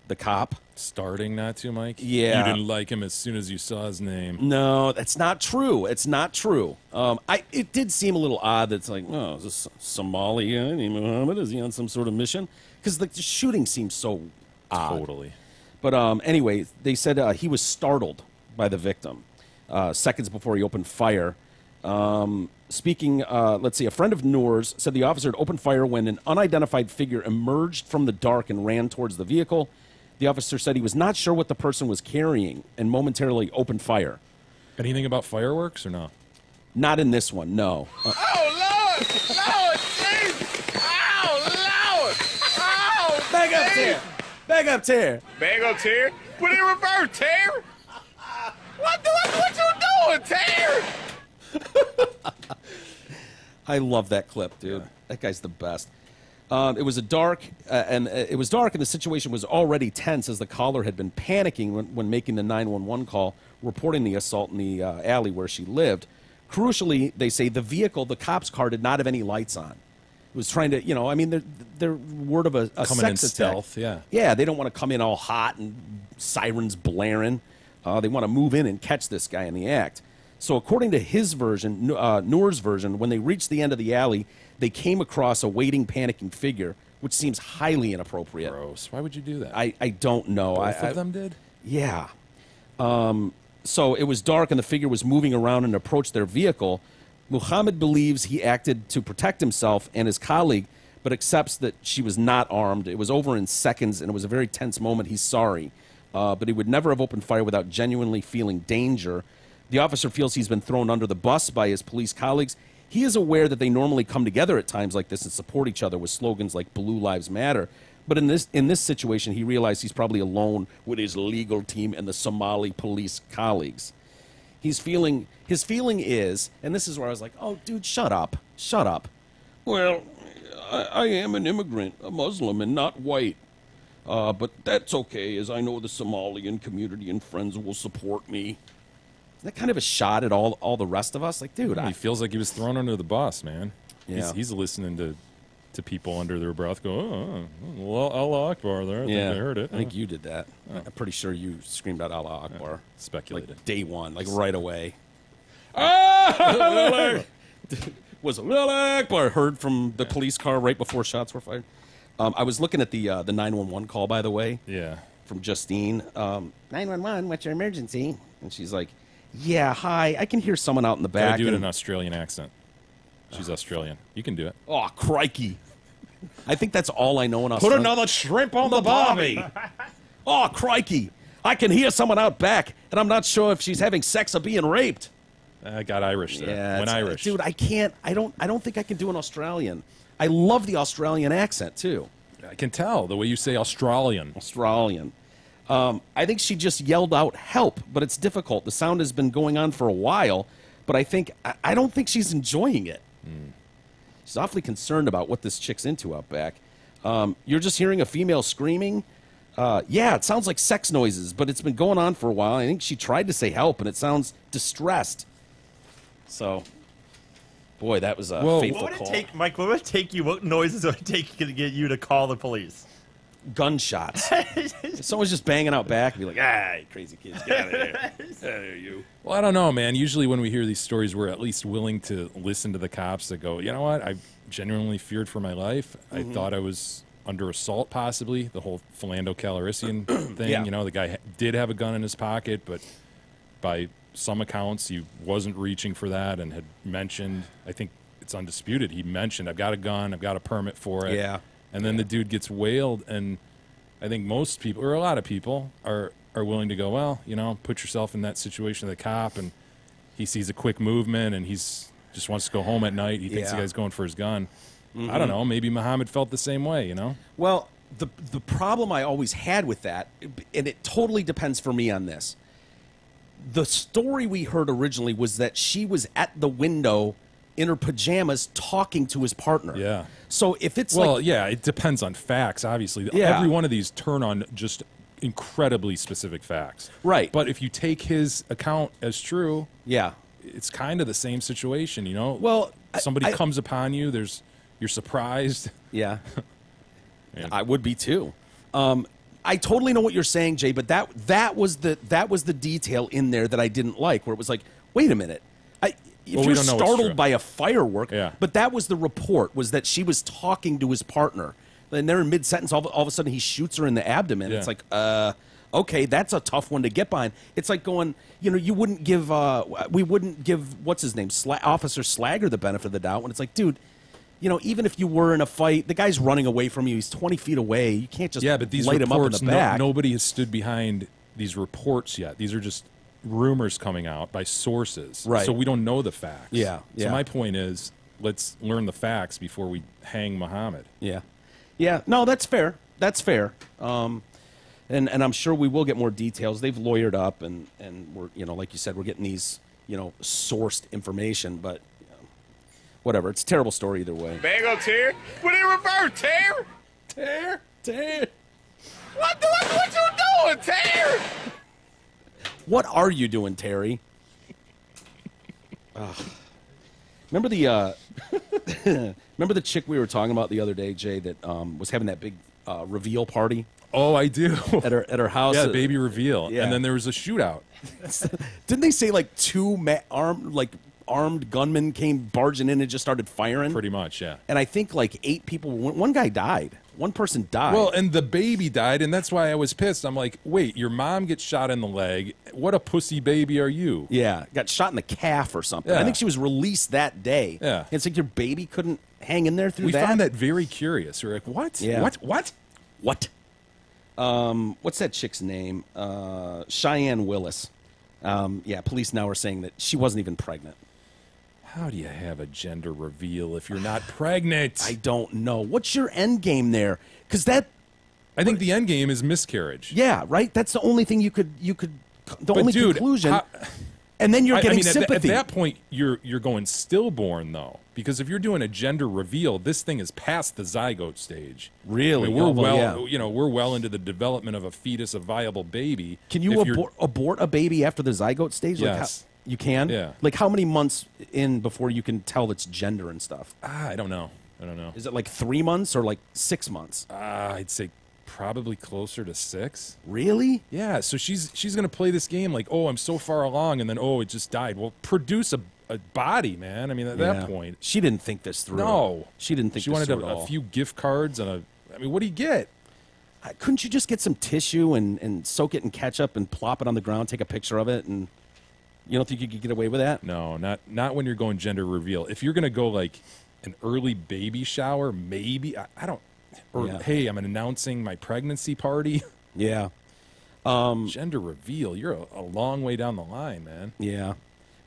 the cop. Starting not to, Mike? Yeah. You didn't like him as soon as you saw his name. No, that's not true. It's not true. It did seem a little odd that it's like, oh, is this Somali guy named Muhammad? Is he on some sort of mission? Because the shooting seems so odd. Totally. But anyway, they said he was startled by the victim seconds before he opened fire. Speaking, let's see, a friend of Noor's said the officer had opened fire when an unidentified figure emerged from the dark and ran towards the vehicle. The officer said he was not sure what the person was carrying and momentarily opened fire. Anything about fireworks or no? Not in this one, no. Oh, Lord! Lord, Jesus! Oh, Lord! Oh, Back up, Terry! Back up, Terry! Bag up, Terry. Put it in reverse, Terry. What you doing, Terry? I love that clip, dude. That guy's the best. It was dark, and the situation was already tense as the caller had been panicking when making the 911 call, reporting the assault in the alley where she lived. Crucially, they say the cops' car, did not have any lights on. It was trying to, they're word of a Coming in sex attack. stealth, yeah. Yeah, they don't want to come in all hot and sirens blaring. They want to move in and catch this guy in the act. So according to his version, Noor's version, when they reached the end of the alley, they came across a waiting, panicking figure, which seems highly inappropriate. Gross. Why would you do that? I don't know. Both of them did? Yeah. So it was dark and the figure was moving around and approached their vehicle. Muhammad believes he acted to protect himself and his colleague, but accepts that she was not armed. It was over in seconds, and it was a very tense moment. He's sorry. But he would never have opened fire without genuinely feeling danger. The officer feels he's been thrown under the bus by his police colleagues. He is aware that they normally come together at times like this and support each other with slogans like Blue Lives Matter. But in this situation, he realized he's probably alone with his legal team and the Somali police colleagues. His feeling is, and this is where I was like, oh, dude, shut up. Well, I am an immigrant, a Muslim, and not white. But that's okay, as I know the Somalian community and friends will support me. Isn't that kind of a shot at all the rest of us? Like, dude, He feels like he was thrown under the bus, man. Yeah. He's listening to people under their breath go, well, Allah Akbar there. I think I heard it. I think you did that. I'm pretty sure you screamed out Allah Akbar. Speculated. Like day one, like right away. Was Allah Akbar heard from the police car right before shots were fired. I was looking at the 911 call, by the way. Yeah. From Justine. 911, what's your emergency? And she's like, yeah, hi. I can hear someone out in the back. Gotta do it in an Australian accent. She's Australian. You can do it. Oh, crikey. I think that's all I know in Australia. Put another shrimp on the barbie. Oh, crikey. I can hear someone out back, and I'm not sure if she's having sex or being raped. I got Irish there. Yeah, Went Irish. Dude, I can't. I don't think I can do an Australian. I love the Australian accent, too. I can tell the way you say Australian. I think she just yelled out help, but it's difficult. The sound has been going on for a while, but I don't think she's enjoying it. She's awfully concerned about what this chick's into out back. You're just hearing a female screaming. Yeah, it sounds like sex noises, but it's been going on for a while. I think she tried to say help, and it sounds distressed. So, boy, that was a fateful What would call. it take, Mike? What would it take you? What noises would it take to get you to call the police? Gunshots. If someone's just banging out back, be like, you crazy kids, get out of here. Out of here, you. Well, I don't know, man. Usually when we hear these stories, we're at least willing to listen to the cops that go, you know what? I genuinely feared for my life. I thought I was under assault, possibly. The whole Philando Calrissian thing. Yeah. You know, the guy did have a gun in his pocket, but by some accounts, he wasn't reaching for that and had mentioned, I think it's undisputed, he mentioned, I've got a gun, I've got a permit for it. Yeah. And then the dude gets whaled, and I think most people, or a lot of people, are willing to go, well, you know, put yourself in that situation of the cop, and he sees a quick movement, and he's just wants to go home at night. He thinks the guy's going for his gun. I don't know. Maybe Muhammad felt the same way, you know? Well, the problem I always had with that, and it totally depends for me on this, the story we heard originally was that she was at the window in her pajamas talking to his partner. Yeah. So if it's yeah, it depends on facts, obviously. Yeah. Every one of these turn on just incredibly specific facts. Right. But if you take his account as true, yeah, it's kind of the same situation, you know? Well, somebody comes upon you, you're surprised. Yeah. I would be too. I totally know what you're saying, Jay, but that was the detail in there that I didn't like, where it was like, wait a minute. If you're startled by a firework, but that was the report, was that she was talking to his partner. And they're in mid-sentence, all of a sudden he shoots her in the abdomen. It's like, okay, that's a tough one to get behind. It's like going, you know, we wouldn't give, what's his name, Officer Slagger the benefit of the doubt, when it's like, dude, you know, even if you were in a fight, the guy's running away from you, he's 20 feet away, you can't just but these light reports, him up in the back. Nobody has stood behind these reports yet. These are just rumors coming out by sources. Right. So we don't know the facts. Yeah. So my point is, let's learn the facts before we hang Muhammad. Yeah. Yeah. No, that's fair. That's fair. And I'm sure we will get more details. They've lawyered up, and we're, you know, like you said, we're getting these, you know, sourced information. But whatever. It's a terrible story either way. There you go, Tear. Put it in reverse, Tear. Tear. What you doing, Tear? What are you doing, Terry? Remember the remember the chick we were talking about the other day, Jay, that was having that big reveal party Oh, I do. at her house? Yeah, the baby reveal. Yeah. And then there was a shootout. Didn't they say like two armed gunmen came barging in and just started firing? Pretty much, yeah. And I think like 8 people. One guy died. One person died. Well, and the baby died, and that's why I was pissed. I'm like, wait, your mom gets shot in the leg. What a pussy baby are you? yeah, got shot in the calf or something. I Yeah. think she was released that day. Yeah. It's like your baby couldn't hang in there through We that. found that very curious. We're like, what? Yeah. What? What? What's that chick's name? Cheyenne Willis. Yeah, police now are saying that she wasn't even pregnant. How do you have a gender reveal if you're not pregnant? I don't know. What's your end game there? Because that, I think the end game is miscarriage. yeah, right. That's the only thing you could. The only dude, conclusion. how- and then you're I getting mean, sympathy. at that point, you're going stillborn though, because if you're doing a gender reveal, this thing is past the zygote stage. Really? I mean, we're Oh, well, well, yeah. we're well into the development of a fetus, a viable baby. Can you If you're- abort a baby after the zygote stage? Like Yes. you can? Yeah. Like how many months in before you can tell its gender and stuff? I don't know. Is it like 3 months or like 6 months? I'd say probably closer to 6. Really? Yeah, so she's going to play this game like, oh, I'm so far along, and then, oh, it just died. Well, produce a body, man. I mean, at Yeah. that point. She didn't think this through. No. She didn't think She this wanted through at a all. few gift cards and I mean, what do you get? Couldn't you just get some tissue and soak it in ketchup and plop it on the ground, take a picture of it, and you don't think you could get away with that? No, not when you're going gender reveal. If you're going to go like an early baby shower, maybe. I don't. Or, Yeah. hey, I'm announcing my pregnancy party. Yeah. Gender reveal. You're a long way down the line, man. Yeah.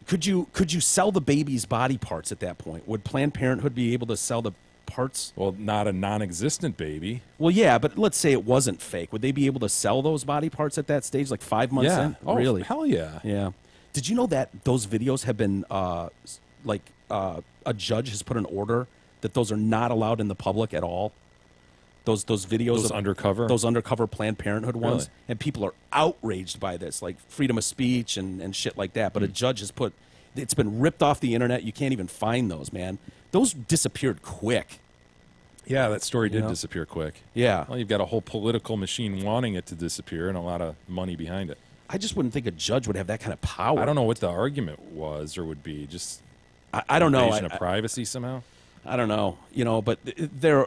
Could you sell the baby's body parts at that point? Would Planned Parenthood be able to sell the parts? Well, not a non-existent baby. Well, yeah, but let's say it wasn't fake. Would they be able to sell those body parts at that stage, like 5 months Yeah. in? Oh, really? hell yeah. Yeah. Did you know that those videos have been a judge has put an order that those are not allowed in the public at all? Those videos Those undercover? those undercover Planned Parenthood ones, Really? and people are outraged by this, like freedom of speech and shit like that. But a judge has put it's been ripped off the internet. You can't even find those, man. Those disappeared quick. Yeah, that story did know? disappear quick. Yeah. Well, you've got a whole political machine wanting it to disappear and a lot of money behind it. I just wouldn't think a judge would have that kind of power. I don't know what the argument was or would be. Just I don't know. invasion of privacy somehow. I don't know, but they're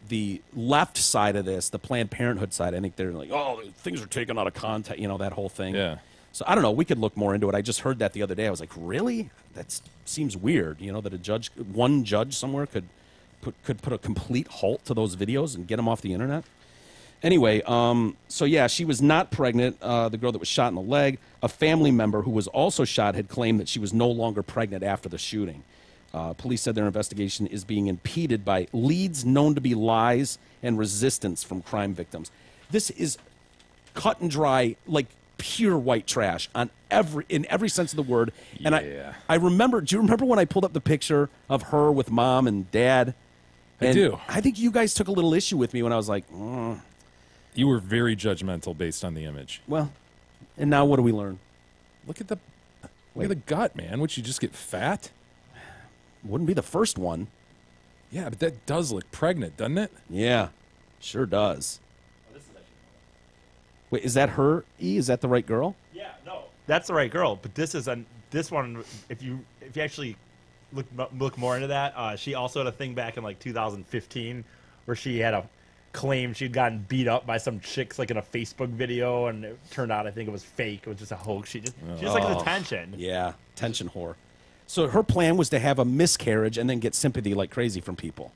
the left side of this, the Planned Parenthood side. I think they're like, oh, things are taken out of context, that whole thing. Yeah. So I don't know. We could look more into it. I just heard that the other day. I was like, really? That seems weird. That one judge somewhere could put a complete halt to those videos and get them off the internet. Anyway, so yeah, she was not pregnant. The girl that was shot in the leg. A family member who was also shot had claimed that she was no longer pregnant after the shooting. Police said their investigation is being impeded by leads known to be lies and resistance from crime victims. This is cut and dry, like pure white trash in every sense of the word. And Yeah. I remember. Do you remember when I pulled up the picture of her with mom and dad? I do. I think you guys took a little issue with me when I was like, You were very judgmental based on the image. well, and now what do we learn? Look at the gut, man. Would you just get fat? Wouldn't be the first one. Yeah, but that does look pregnant, doesn't it? Yeah, sure does. Wait, is that her? Is that the right girl? Yeah, no, that's the right girl. But this one. If you actually look more into that, she also had a thing back in like 2015 where she had a claim she'd gotten beat up by some chicks like in a Facebook video, and it turned out I think it was fake. It was just a hoax. She just like the attention. Yeah, tension whore. So her plan was to have a miscarriage and then get sympathy like crazy from people.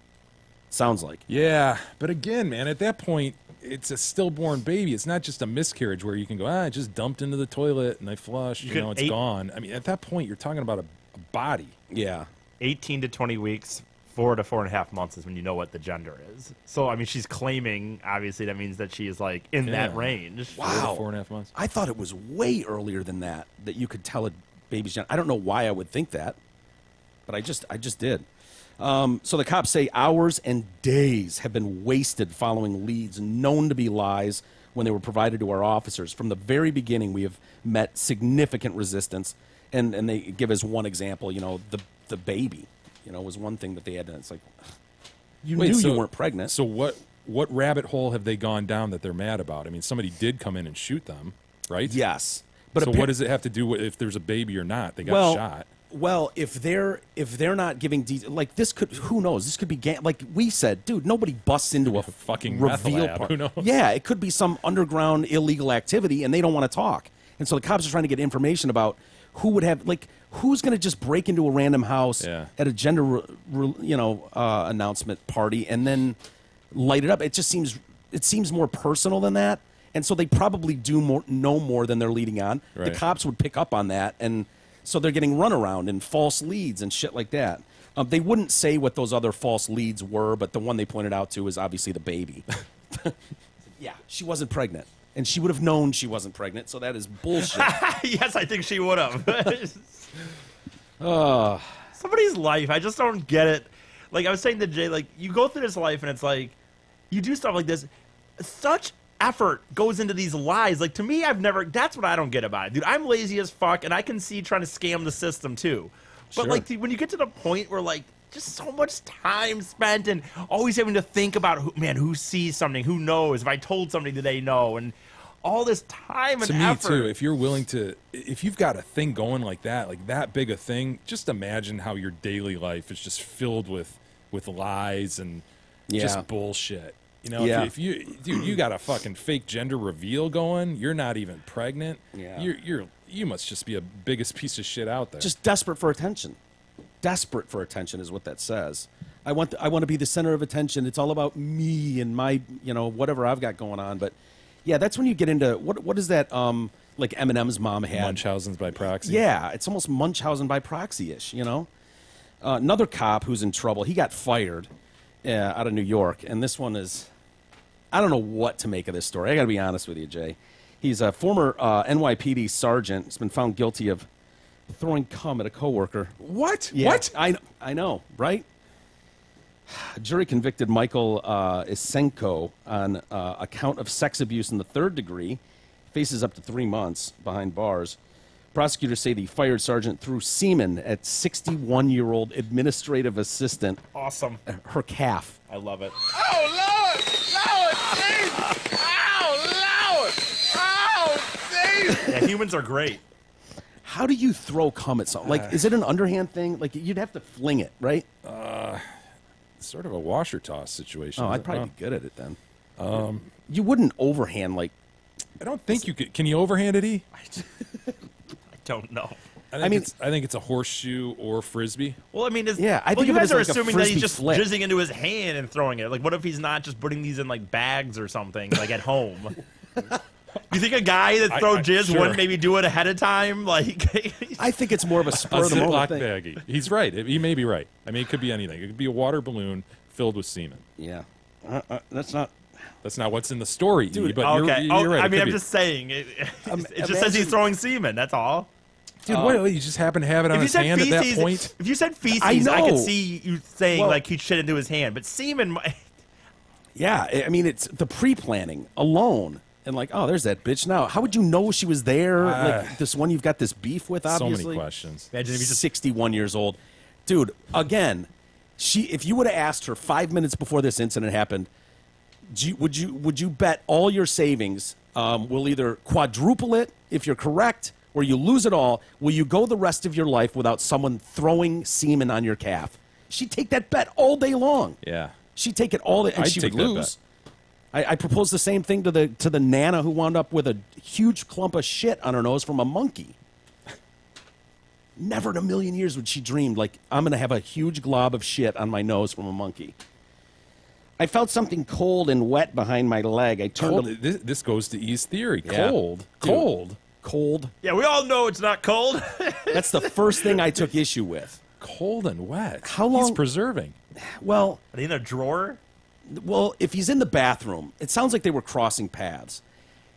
Sounds like. Yeah, but again, man, at that point, it's a stillborn baby. It's not just a miscarriage where you can go, I just dumped into the toilet and I flushed, it's gone. I mean, at that point, you're talking about a body. Yeah. 18 to 20 weeks, 4 to 4.5 months is when you know what the gender is. So I mean, she's claiming. Obviously, that means that she is like in that range. Wow. 4.5 months. I thought it was way earlier than that you could tell a baby's gender. I don't know why I would think that, but I just did. So the cops say hours and days have been wasted following leads known to be lies when they were provided to our officers. From the very beginning, we have met significant resistance, and they give as one example, the baby, was one thing that they had. It's like, you knew you weren't pregnant. So what rabbit hole have they gone down that they're mad about? I mean, somebody did come in and shoot them, right? Yes. But so what does it have to do with if there's a baby or not? They got shot. Well, if they're not giving like this could, who knows? This could be like we said, dude. Nobody busts into a fucking reveal lab. part. Who knows? Yeah, it could be some underground illegal activity, and they don't want to talk. And so the cops are trying to get information about who would have who's going to just break into a random house at a gender announcement party and then light it up. It seems more personal than that, and so they probably know more than they're leading on. Right. The cops would pick up on that, and so they're getting runaround and false leads and shit like that. They wouldn't say what those other false leads were, but the one they pointed out to is obviously the baby. Yeah, she wasn't pregnant, and she would have known she wasn't pregnant, so that is bullshit. Yes, I think she would have. Somebody's life, I just don't get it. Like I was saying to Jay, like you go through this life and it's like you do stuff like this. Such effort goes into these lies. Like to me, that's what I don't get about it, dude. I'm lazy as fuck, and I can see trying to scam the system too. But like when you get to the point where like just so much time spent and always having to think about who sees something, who knows, if I told somebody, do they know, and all this time and effort. To me too, if you're willing to, if you've got a thing going like that big a thing, just imagine how your daily life is just filled with lies and just bullshit. If you got a fucking fake gender reveal going, you're not even pregnant. Yeah. You must just be a biggest piece of shit out there. Just desperate for attention. Desperate for attention is what that says. I want to be the center of attention. It's all about me and my, whatever I've got going on. But yeah, that's when you get into what is that? Like Eminem's mom had Munchausen's by proxy. Yeah, it's almost Munchausen by proxy-ish. Another cop who's in trouble. He got fired out of New York, and this one is. I don't know what to make of this story. I got to be honest with you, Jay. He's a former NYPD sergeant. He's been found guilty of throwing cum at a coworker. What? Yeah, What? I know, right? A jury convicted Michael Isenko on a count of sex abuse in the third degree. Faces up to 3 months behind bars. Prosecutors say the fired sergeant threw semen at 61-year-old administrative assistant. Awesome. Her calf. I love it. Oh, Lord! Lord, Jesus! Oh, Lord! Oh, Jesus! Yeah, humans are great. How do you throw cum at something? Like, is it an underhand thing? Like, you'd have to fling it, right? Sort of a washer toss situation. Oh, I'd probably be good at it then. You wouldn't overhand, like... I don't think you could. Can you overhand it, E? I don't know. I think it's a horseshoe or frisbee. Well, I mean, I think you of it guys as are like a assuming that he's frisbee just flip. jizzing into his hand and throwing it. Like, what if he's not just putting these in like bags or something, like at home? You think a guy that throws jizz sure. wouldn't maybe do it ahead of time? Like, I think it's more of a spur A of the moment Ziploc thing. baggie. He's right. He may be right. I mean, it could be anything. It could be a water balloon filled with semen. Yeah. That's not... That's not what's in the story, dude, but okay. you're right. I It mean, could I'm be. just saying. It just says imagine- he's throwing semen. That's all. Dude, what? You just happen to have it on his hand at that point? If you said feces, I know. I could see you saying Well- like he shit into his hand. But semen, Yeah, I mean, it's the pre-planning alone. And like, oh, there's that bitch now. How would you know she was there? Like this one you've got this beef with, obviously. So many questions. imagine if you just 61 years old. Dude, again, if you would have asked her 5 minutes before this incident happened, would you bet all your savings will either quadruple it if you're correct, or you lose it all? Will you go the rest of your life without someone throwing semen on your calf? She'd take that bet all day long. Yeah. She'd take it all day, and I'd she take would that lose. I proposed the same thing to the Nana who wound up with a huge clump of shit on her nose from a monkey. Never in a million years would she dreamed, like, I'm going to have a huge glob of shit on my nose from a monkey. I felt something cold and wet behind my leg. I turned Cold. to... This goes to E's theory. Yeah. Cold. Dude. Cold. Cold. yeah, we all know it's not cold. That's the first thing I took issue with. Cold and wet. How long- He's preserving. Well, Are they in a drawer? if he's in the bathroom, it sounds like they were crossing paths.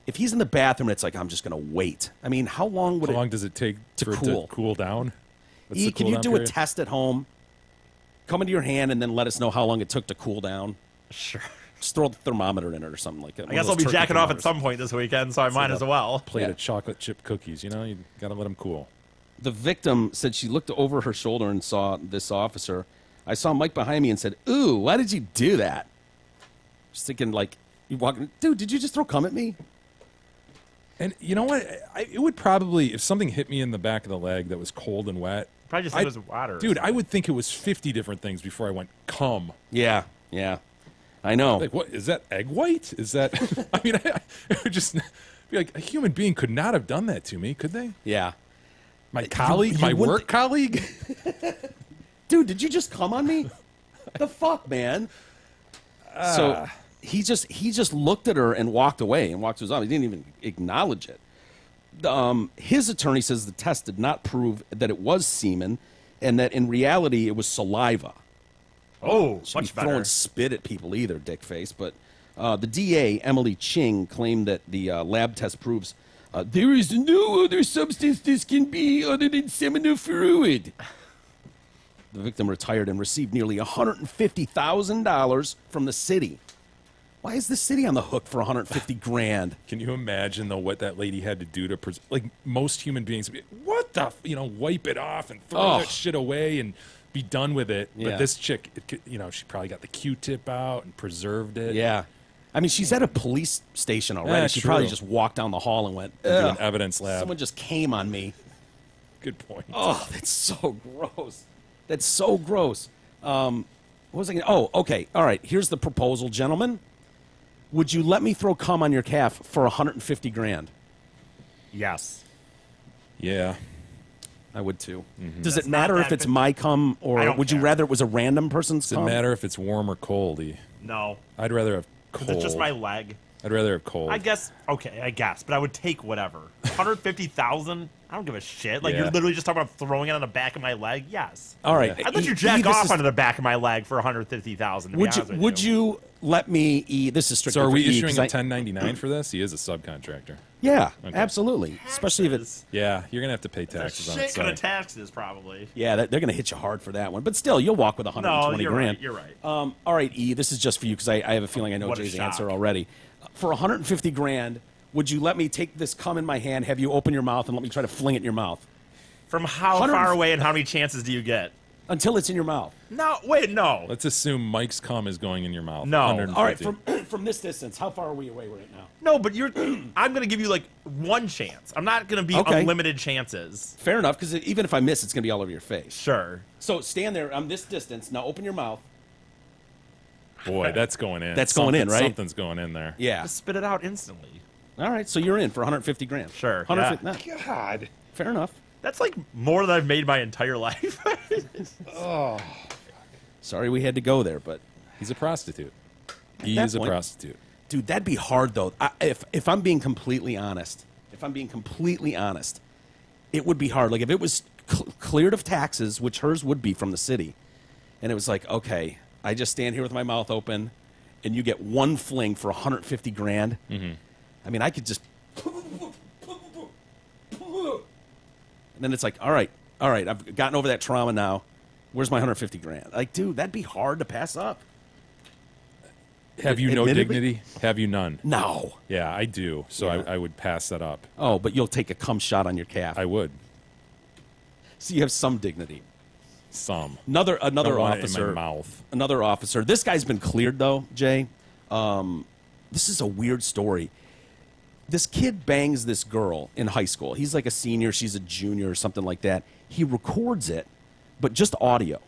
If he's in the bathroom, it's like, I'm just going to wait. I mean, how long would How long does it take to for it cool? to cool down? What's E, the can you cooldown do period? a test at home? Come into your hand and then let us know how long it took to cool down. Sure. Just throw the thermometer in it or something like that. I guess I'll be jacking off at some point this weekend, so I might as well. Plate Yeah. of chocolate chip cookies. You know, you got to let them cool. The victim said she looked over her shoulder and saw this officer. I saw Mike behind me and said, "Ooh, why did you do that?" Just thinking, like, you walking, dude, did you just throw cum at me? And you know what? It would probably, if something hit me in the back of the leg that was cold and wet, Probably just think it was water. dude, I would think it was 50 different things before I went cum. Yeah, yeah. I know. Like, what is that? Egg white? Is that? I mean, it would just be like a human being could not have done that to me, could they? Yeah. My colleague, you my wouldn't- work colleague. Dude, did you just come on me? The fuck, man? So he just looked at her and walked away and walked to his office. He didn't even acknowledge it. His attorney says the test did not prove that it was semen and that in reality it was saliva. Oh, Shouldn't much be throwing better. spit at people either, dick face. But the DA, Emily Ching, claimed that the lab test proves there is no other substance this can be other than seminal fluid. The victim retired and received nearly $150,000 from the city. Why is the city on the hook for $150,000? Can you imagine though what that lady had to do to like most human beings? Would be, what the wipe it off and throw Oh. that shit away and be done with it. Yeah. But this chick, she probably got the Q-tip out and preserved it. Yeah. I mean, she's at a police station already. Yeah, she probably true. just walked down the hall and went, Do an "Ugh, evidence lab. someone just came on me." Good point. Oh, that's so gross. That's so gross. What was I going to... Oh, okay. All right. Here's the proposal, gentlemen. Would you let me throw cum on your calf for $150,000? Yes. Yeah. I would too. Mm-hmm. Does That's it matter not if that it's big- my cum I or don't would you care. rather it was a random person's Does it cum? matter if it's warm or cold? No. I'd rather have cold. It's just my leg. I'd rather have cold. I guess. Okay, I guess, but I would take whatever. 150,000. I don't give a shit. Like Yeah. you're literally just talking about throwing it on the back of my leg. Yes. All right. I'd let you E, jack this off is- onto the back of my leg for 150,000. Would you let me eat? This is strictly so are we for E, issuing 'cause a I- 1099 for this? He is a subcontractor. Yeah, Okay. absolutely. Especially if it's... Yeah, you're gonna have to pay taxes on it. Shit gonna taxes probably. Yeah, they're going to hit you hard for that one. But still, you'll walk with 120 No, you're grand. right. You're right. All right, E, this is just for you because I have a feeling I know What a Jay's shock. answer already. For 150 grand, would you let me take this cum in my hand, have you open your mouth, and let me try to fling it in your mouth From how 100 far away and how many chances do you get? until it's in your mouth? No, wait, no. Let's assume Mike's cum is going in your mouth. No. 150. All right, from this distance, how far are we away right now? No, but you're. I'm gonna give you like one chance. I'm not gonna be Okay. unlimited chances. Fair enough, because even if I miss, it's going to be all over your face. Sure. So stand there. I'm this distance. Now open your mouth. Boy, that's going in. That's going in, right? Something's going in there. Yeah. Just spit it out instantly. All right, so you're in for 150 grand. Sure, 150. yeah. nah, God. fair enough. That's like more than I've made my entire life. Sorry we had to go there, but He's a prostitute. He that is a point- prostitute. dude, that'd be hard though. If I'm being completely honest, it would be hard. Like if it was cleared of taxes, which hers would be from the city, and it was like, okay, I just stand here with my mouth open, and you get one fling for 150 grand. Mm-hmm. I mean, I could just, and then it's like, all right, I've gotten over that trauma now. Where's my 150 grand? Like, dude, that'd be hard to pass up. Have you no Admittedly- dignity? Have you none? No. Yeah, I do. So Yeah. I would pass that up. Oh, but you'll take a cum shot on your calf. I would. So you have some dignity. Some. Another Don't want it officer. in my mouth. Another officer. This guy's been cleared though, Jay. This is a weird story. This kid bangs this girl in high school. He's like a senior, she's a junior or something like that. He records it, but just audio.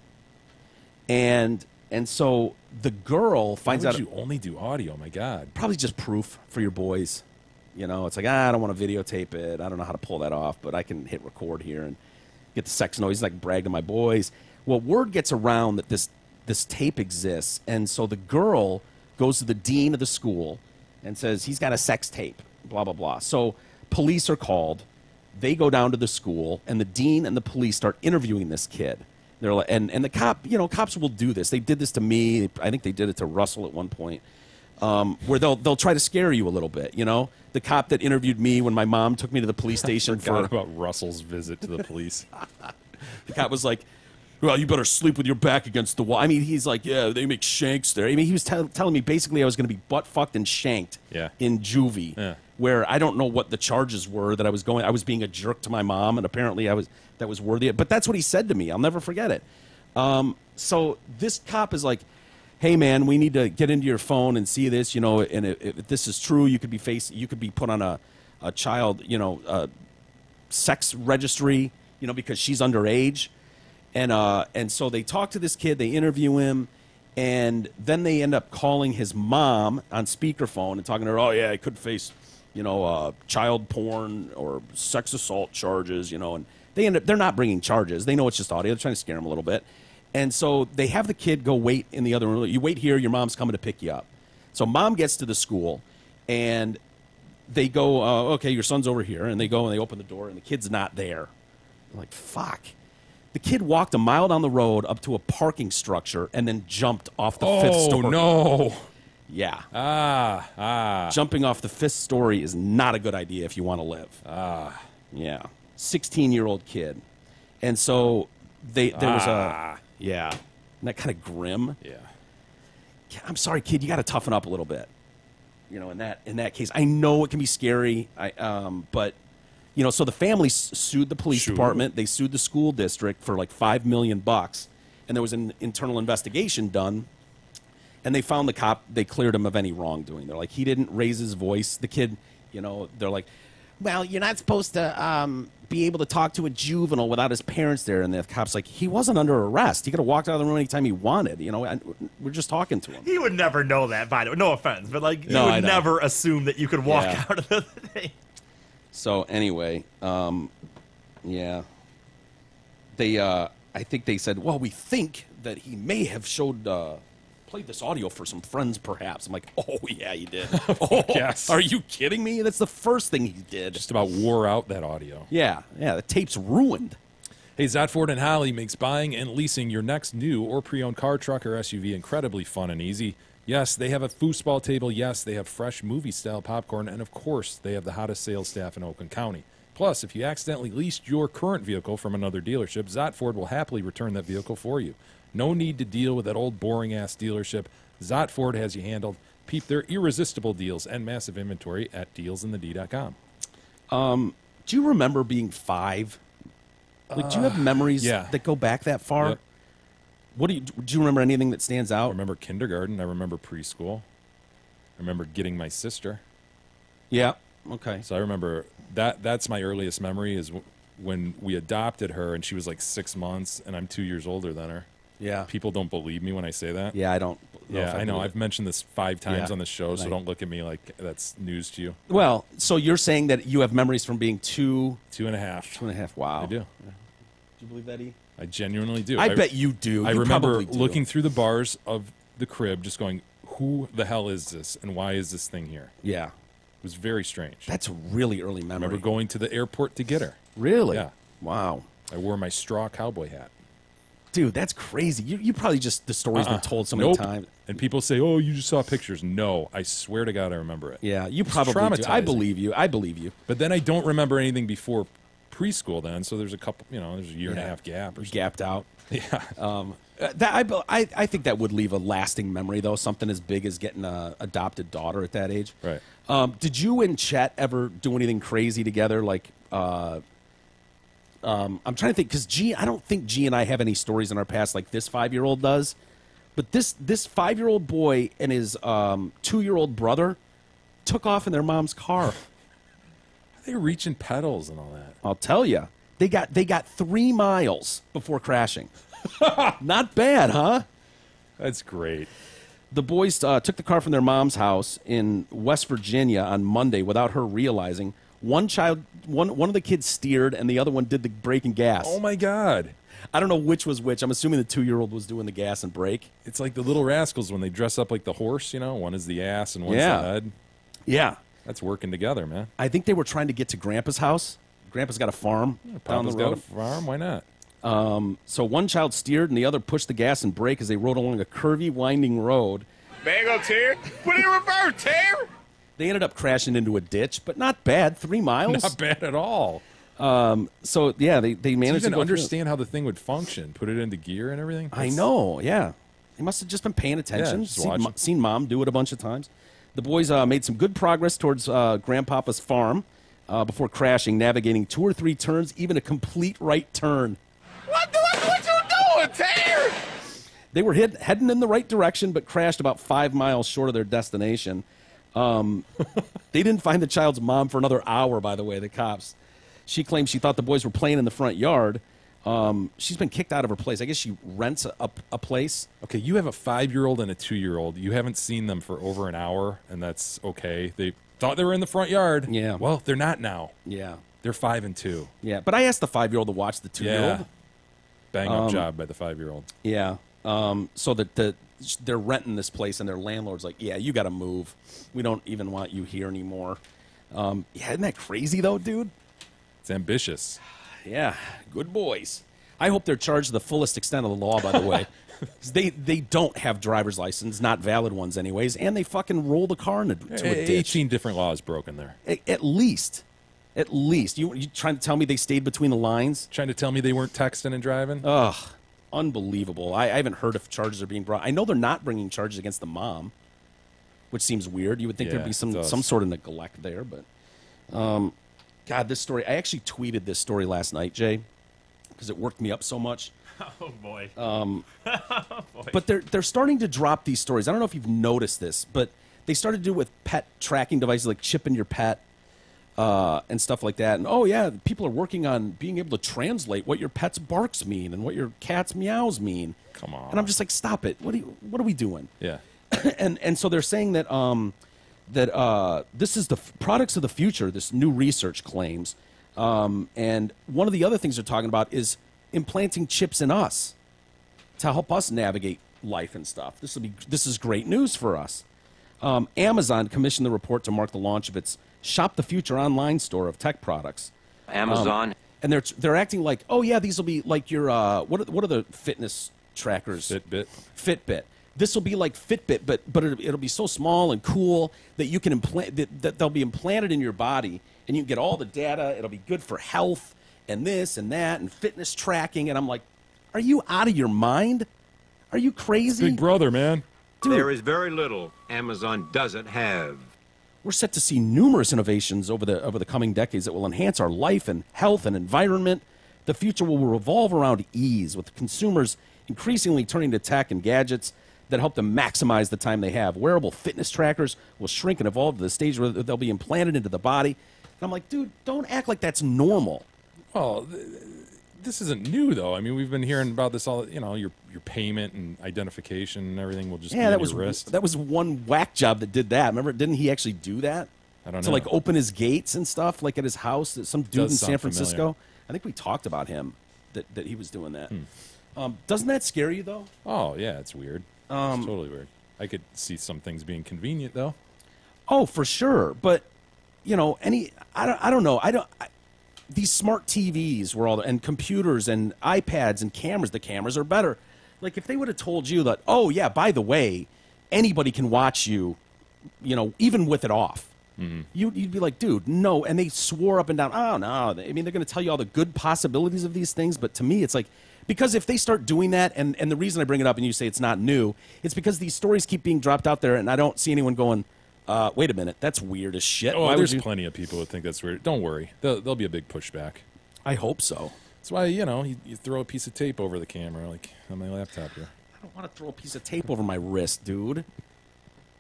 And so the girl Why finds would out you only do audio? My God. probably just proof for your boys. You know, it's like, I don't want to videotape it. I don't know how to pull that off, but I can hit record here and get the sex noise, like brag to my boys. Well, word gets around that this tape exists, and so the girl goes to the dean of the school and says, he's got a sex tape, blah, blah, blah. So police are called. They go down to the school, and the dean and the police start interviewing this kid. They're like, and the cops will do this. They did this to me. I think they did it to Russell at one point, where they'll try to scare you a little bit. You know, the cop that interviewed me when my mom took me to the police station Forgot for about Russell's visit to the police. The cop was like, well, you better sleep with your back against the wall. I mean, he's like, yeah, they make shanks there. I mean, he was telling me basically I was going to be butt-fucked and shanked in juvie, where I don't know what the charges were that I was going. I was being a jerk to my mom, and apparently that was worthy. But that's what he said to me. I'll never forget it. So this cop is like, hey, man, we need to get into your phone and see this, and if this is true, you could be put on a child, sex registry, because she's underage. And so they talk to this kid, they interview him, and then they end up calling his mom on speakerphone and talking to her, oh, yeah, I could face, child porn or sex assault charges, and they're not bringing charges. They know it's just audio. They're trying to scare him a little bit. And so they have the kid go wait in the other room. You wait here, your mom's coming to pick you up. So mom gets to the school, and they go, okay, your son's over here. And they go and they open the door, and the kid's not there. I'm like, fuck. The kid walked a mile down the road up to a parking structure and then jumped off the fifth story. Oh, no. Yeah. Jumping off the fifth story is not a good idea if you want to live. Yeah. 16-year-old kid. And so there was yeah. Isn't that kind of grim? Yeah. I'm sorry, kid. You got to toughen up a little bit. In that case, I know it can be scary. But so the family sued the police department. They sued the school district for like $5 million, and there was an internal investigation done. And they found the cop. They cleared him of any wrongdoing. They're like, he didn't raise his voice. The kid, they're like, well, you're not supposed to be able to talk to a juvenile without his parents there. And the cop's like, he wasn't under arrest. He could have walked out of the room anytime he wanted. We're just talking to him. He would never know that, by the way. No offense, but you would never assume that you could walk out of the thing. So anyway, yeah. They, I think they said, well, we think that he may have played this audio for some friends, perhaps. I'm like, oh, yeah, he did. Oh, yes. Are you kidding me? That's the first thing he did. Just about wore out that audio. Yeah, the tape's ruined. Hey, Zot Ford and Holly makes buying and leasing your next new or pre-owned car, truck, or SUV incredibly fun and easy. Yes, they have a foosball table. Yes, they have fresh movie-style popcorn. And, of course, they have the hottest sales staff in Oakland County. Plus, if you accidentally leased your current vehicle from another dealership, Zot Ford will happily return that vehicle for you. No need to deal with that old boring-ass dealership. Zot Ford has you handled. Peep their irresistible deals and massive inventory at dealsinthed.com. Do you remember being 5? Like, do you have memories that go back that far? Yep. Do you remember anything that stands I out? remember kindergarten. I remember preschool. I remember getting my sister. Yeah. Okay. So I remember that's my earliest memory is when we adopted her and she was like 6 months and I'm 2 years older than her. Yeah. People don't believe me when I say that. Yeah, I don't. I know. I've mentioned this 5 times on the show, so Right. don't look at me like that's news to you. Well, so you're saying that you have memories from being 2, 2.5. 2.5. Wow. I do. Do you believe that, E? I genuinely do. I bet you do. I You remember probably do. looking through the bars of the crib just going, who the hell is this and why is this thing here? Yeah. It was very strange. That's a really early memory. I remember going to the airport to get her. Really? Yeah. Wow. I wore my straw cowboy hat. Dude, that's crazy. You probably just, the story's been told so many Nope. times. And people say, oh, you just saw pictures. No, I swear to God I remember it. Yeah, you It's probably do. I traumatizing. believe you. I believe you. But then I don't remember anything before preschool then, so there's a couple, there's a year and a half gap or something. Gapped out. Yeah. I think that would leave a lasting memory, though, something as big as getting an adopted daughter at that age. Right. Did you and Chet ever do anything crazy together? Like, I'm trying to think, because I don't think G and I have any stories in our past like this 5-year-old does. But this 5-year-old boy and his 2-year-old brother took off in their mom's car. They were reaching pedals and all that. I'll tell you. They got 3 miles before crashing. Not bad, huh? That's great. The boys took the car from their mom's house in West Virginia on Monday without her realizing. One of the kids steered, and the other one did the brake and gas. Oh, my God. I don't know which was which. I'm assuming the 2-year-old was doing the gas and brake. It's like the Little Rascals when they dress up like the horse, One is the ass and one's Yeah. the head. Yeah. That's working together, man. I think they were trying to get to Grandpa's house. Grandpa's got a farm down the Papa's got a road. farm. Why not? So one child steered, and the other pushed the gas and brake as they rode along a curvy, winding road. Bagel tear. Put it in reverse, tear. They ended up crashing into a ditch, but not bad. 3 miles. Not bad at all. So yeah, they To managed to even go understand how the thing would function, put it into gear and everything. I know, yeah. He must have just been paying attention. just watching. Seen Mom do it a bunch of times. The boys made some good progress towards Grandpapa's farm before crashing, navigating 2 or 3 turns, even a complete right turn. What you doing, Terry? They were heading in the right direction, but crashed about 5 miles short of their destination. They didn't find the child's mom for another hour, by the way, the cops. She claimed she thought the boys were playing in the front yard. She's been kicked out of her place. I guess she rents a place. Okay, you have a 5-year-old and a 2-year-old. You haven't seen them for over an hour, and that's okay. They thought they were in the front yard. Yeah. Well, they're not now. Yeah. They're 5 and 2. Yeah, but I asked the 5-year-old to watch the 2-year-old. Yeah. Bang up job by the 5-year-old. Yeah. So that they're renting this place, and their landlord's like, yeah, you got to move. We don't even want you here anymore. Yeah, isn't that crazy, though, dude? It's ambitious. Yeah, good boys. I hope they're charged to the fullest extent of the law, by the way. 'Cause they don't have driver's license, not valid ones anyways, and they fucking roll the car into a ditch. 18 different laws broken there. At least. You trying to tell me they stayed between the lines? Trying to tell me they weren't texting and driving? Ugh, unbelievable. I haven't heard if charges are being brought. I know they're not bringing charges against the mom, which seems weird. You would think Yeah, there'd be it does. some sort of neglect there, but God, this story. I actually tweeted this story last night, Jay, because it worked me up so much. Oh boy. But they're starting to drop these stories. I don't know if you've noticed this, but they started to do it with pet tracking devices, like chipping your pet and stuff like that. And oh yeah, people are working on being able to translate what your pet's barks mean and what your cat's meows mean. Come on. And I'm just like, stop it. What are we doing? Yeah. and so they're saying that this is the products of the future. This new research claims, and one of the other things they're talking about is implanting chips in us to help us navigate life and stuff. This is great news for us. Amazon commissioned the report to mark the launch of its Shop the Future online store of tech products. Amazon. And they're acting like, oh yeah, these will be like your what are the fitness trackers? Fitbit. This will be like Fitbit, but it'll be so small and cool that you can implant that they'll be implanted in your body, and you can get all the data. It'll be good for health and this and that and fitness tracking. And I'm like, are you out of your mind? Are you crazy? Big brother, man. Dude, There is very little Amazon doesn't have. we're set to see numerous innovations over the coming decades that will enhance our life and health and environment. The future will revolve around ease, with consumers increasingly turning to tech and gadgets that help them maximize the time they have. Wearable fitness trackers will shrink and evolve to the stage where they'll be implanted into the body. And I'm like, dude, don't act like that's normal. Well, this isn't new, though. I mean, we've been hearing about this all. You know, your payment and identification and everything will just be on your wrist. That was one whack job that did that. Remember, didn't he actually do that? I don't to know. like open his gates and stuff, like at his house. Some dude in Does San sound Francisco. familiar. I think we talked about him that he was doing that. Doesn't that scare you though? Oh yeah, it's weird. It's totally weird. I could see some things being convenient, though. Oh, for sure. But you know, I don't know. These smart TVs were all and computers and iPads and cameras. The cameras are better. Like if they would have told you that, oh yeah, by the way, anybody can watch you, you know, even with it off. You'd be like, dude, no. And they swore up and down, oh no. I mean, they're going to tell you all the good possibilities of these things, but to me, it's like, because if they start doing that, and the reason I bring it up and you say it's not new, it's because these stories keep being dropped out there, and I don't see anyone going, wait a minute, that's weird as shit. Oh, Why would there's you? plenty of people that think that's weird. Don't worry, there'll be a big pushback. I hope so. That's why you throw a piece of tape over the camera, like on my laptop here. I don't want to throw a piece of tape over my wrist, dude.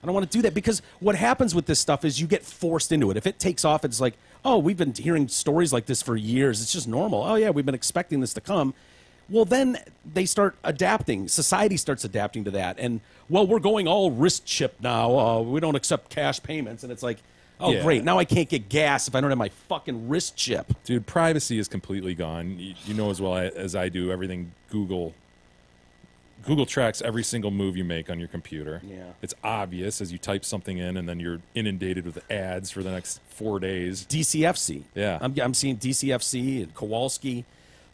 I don't want to do that because what happens with this stuff is you get forced into it. If it takes off, it's like, oh, we've been hearing stories like this for years. It's just normal. Oh, yeah, we've been expecting this to come. Well, then they start adapting. Society starts adapting to that. And, well, we're going all wrist chip now. We don't accept cash payments. And it's like, oh, Yeah. great. Now I can't get gas if I don't have my fucking wrist chip. Dude, privacy is completely gone. You know as well as I do, everything Google tracks every single move you make on your computer. Yeah. It's obvious as you type something in, and then you're inundated with ads for the next 4 days. DCFC. Yeah. I'm seeing DCFC and Kowalski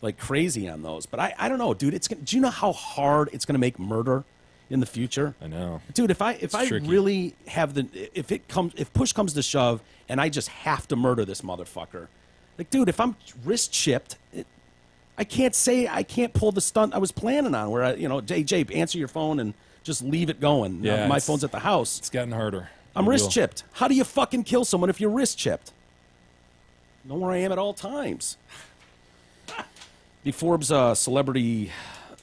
like crazy on those. But I don't know, dude. Do you know how hard it's going to make murder in the future? I know. Dude, if I tricky. really have if push comes to shove and I just have to murder this motherfucker, Like, dude, if I'm wrist chipped, I can't pull the stunt I was planning on where Jay, answer your phone and just leave it going. Yeah, my phone's at the house. It's getting harder. I'm wrist chipped. How do you fucking kill someone if you're wrist chipped? Know where I am at all times. The Forbes celebrity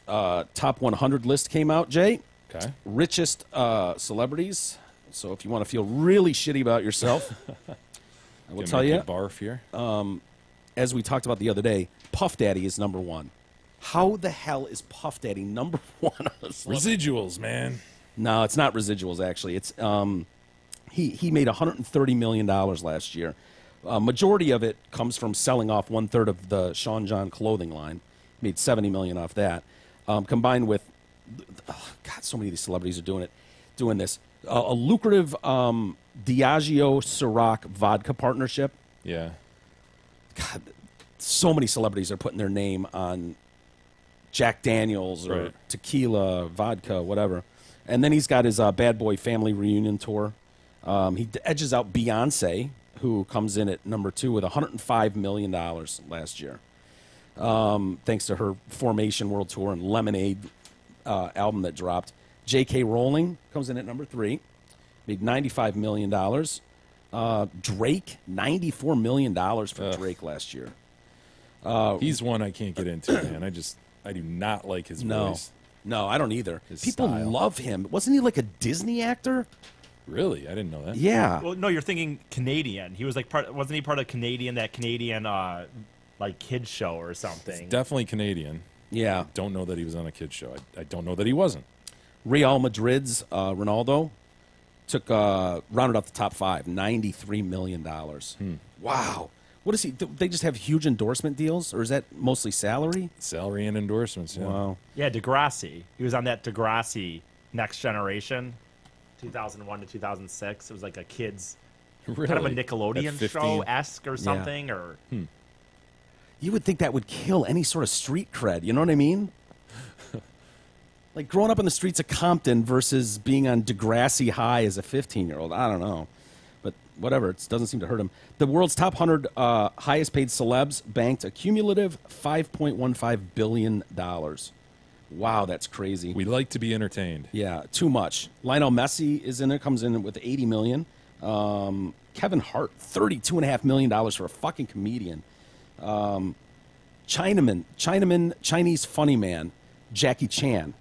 top 100 list came out, Jay. Okay. Richest celebrities. So if you want to feel really shitty about yourself, I will tell you. Barf here. As we talked about the other day, Puff Daddy is number one. How the hell is Puff Daddy number one on the Residuals, man. No, it's not residuals, actually. It's he made $130 million last year. Majority of it comes from selling off 1/3 of the Sean John clothing line. Made $70 million off that. Combined with, God, so many of these celebrities are doing this. A lucrative Diageo Ciroc vodka partnership. Yeah. God, so many celebrities are putting their name on Jack Daniels or tequila, vodka, whatever. And then he's got his Bad Boy Family Reunion tour. He edges out Beyonce, who comes in at number 2 with $105 million last year. Thanks to her Formation World Tour and Lemonade album that dropped. J.K. Rowling comes in at number 3, made $95 million. Drake, $94 million for Drake last year. He's one I can't get into, man. I do not like his voice. No, I don't either. His People style. love him. Wasn't he like a Disney actor? Really? I didn't know that. Yeah. Well, no, you're thinking Canadian. He was like wasn't he part of Canadian like kids show or something? He's definitely Canadian. Yeah. I don't know that he was on a kids show. I don't know that he wasn't. Real Madrid's Ronaldo rounded out the top 5, $93 million. Wow. What is he? They just have huge endorsement deals, or is that mostly salary? Salary and endorsements, yeah. Wow. Yeah, Degrassi. He was on that Degrassi Next Generation, 2001 to 2006. It was like a kids, Really? kind of a At Nickelodeon 15? show-esque or something. Or You would think that would kill any sort of street cred. You know what I mean? Like growing up on the streets of Compton versus being on Degrassi High as a 15-year-old. I don't know. But whatever. It doesn't seem to hurt him. The world's top 100 highest paid celebs banked a cumulative $5.15 billion. Wow, that's crazy. We like to be entertained. Yeah, too much. Lionel Messi is in there, comes in with $80 million. Kevin Hart, $32.5 million for a fucking comedian. Chinaman, Chinese funny man, Jackie Chan.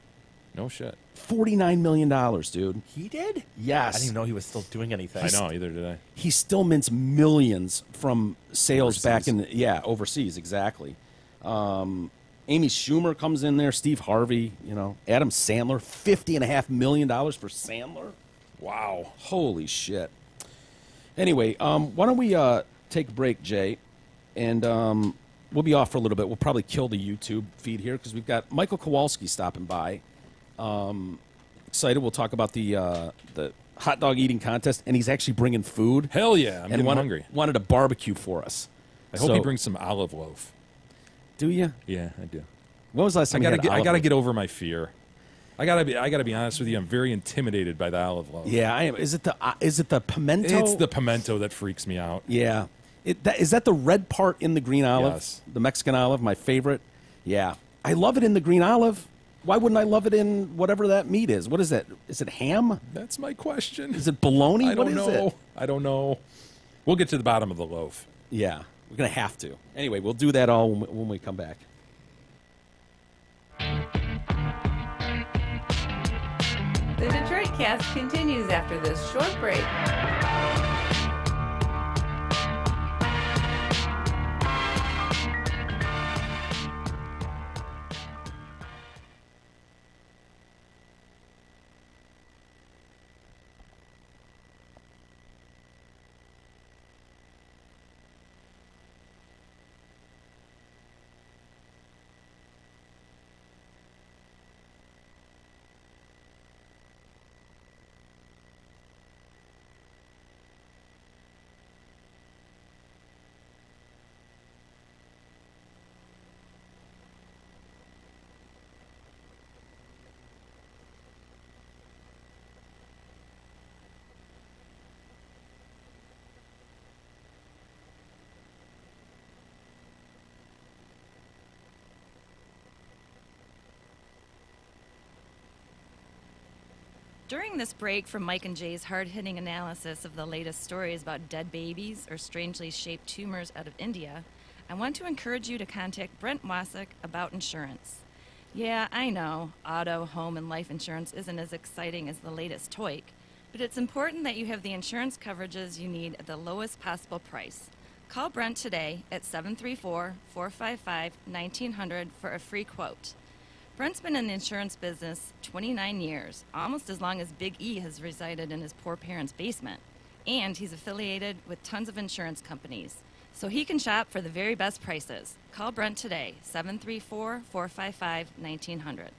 No shit. $49 million, dude. he did? Yes. I didn't even know he was still doing anything. I know, either did I. He still mints millions from sales back in, overseas, exactly. Amy Schumer comes in there, Steve Harvey, Adam Sandler, $50.5 million for Sandler. Wow. Holy shit. Anyway, why don't we take a break, Jay, and we'll be off for a little bit. We'll probably kill the YouTube feed here because we've got Michael Kowalski stopping by. Excited. We'll talk about the hot dog eating contest, and he's actually bringing food. Hell yeah. I'm getting hungry. Wanted a barbecue for us. I hope he brings some olive loaf. Do you? Yeah, I do. When was the last time I gotta get over my fear. I gotta be honest with you. I'm very intimidated by the olive loaf. Yeah, I am. Is it the pimento? It's the pimento that freaks me out. Yeah. Is that the red part in the green olive? Yes. The Mexican olive, my favorite. Yeah. I love it in the green olive. Why wouldn't I love it in whatever that meat is? What is that? Is it ham? That's my question. Is it bologna? I don't know. What is it? I don't know. We'll get to the bottom of the loaf. Yeah. We're going to have to. Anyway, we'll do that all when we come back. The Detroit Cast continues after this short break. During this break from Mike and Jay's hard-hitting analysis of the latest stories about dead babies or strangely shaped tumors out of India, I want to encourage you to contact Brent Wasik about insurance. Yeah, I know, auto, home, and life insurance isn't as exciting as the latest toy, but it's important that you have the insurance coverages you need at the lowest possible price. Call Brent today at 734-455-1900 for a free quote. Brent's been in the insurance business 29 years, almost as long as Big E has resided in his poor parents' basement. And he's affiliated with tons of insurance companies, so he can shop for the very best prices. Call Brent today, 734-455-1900.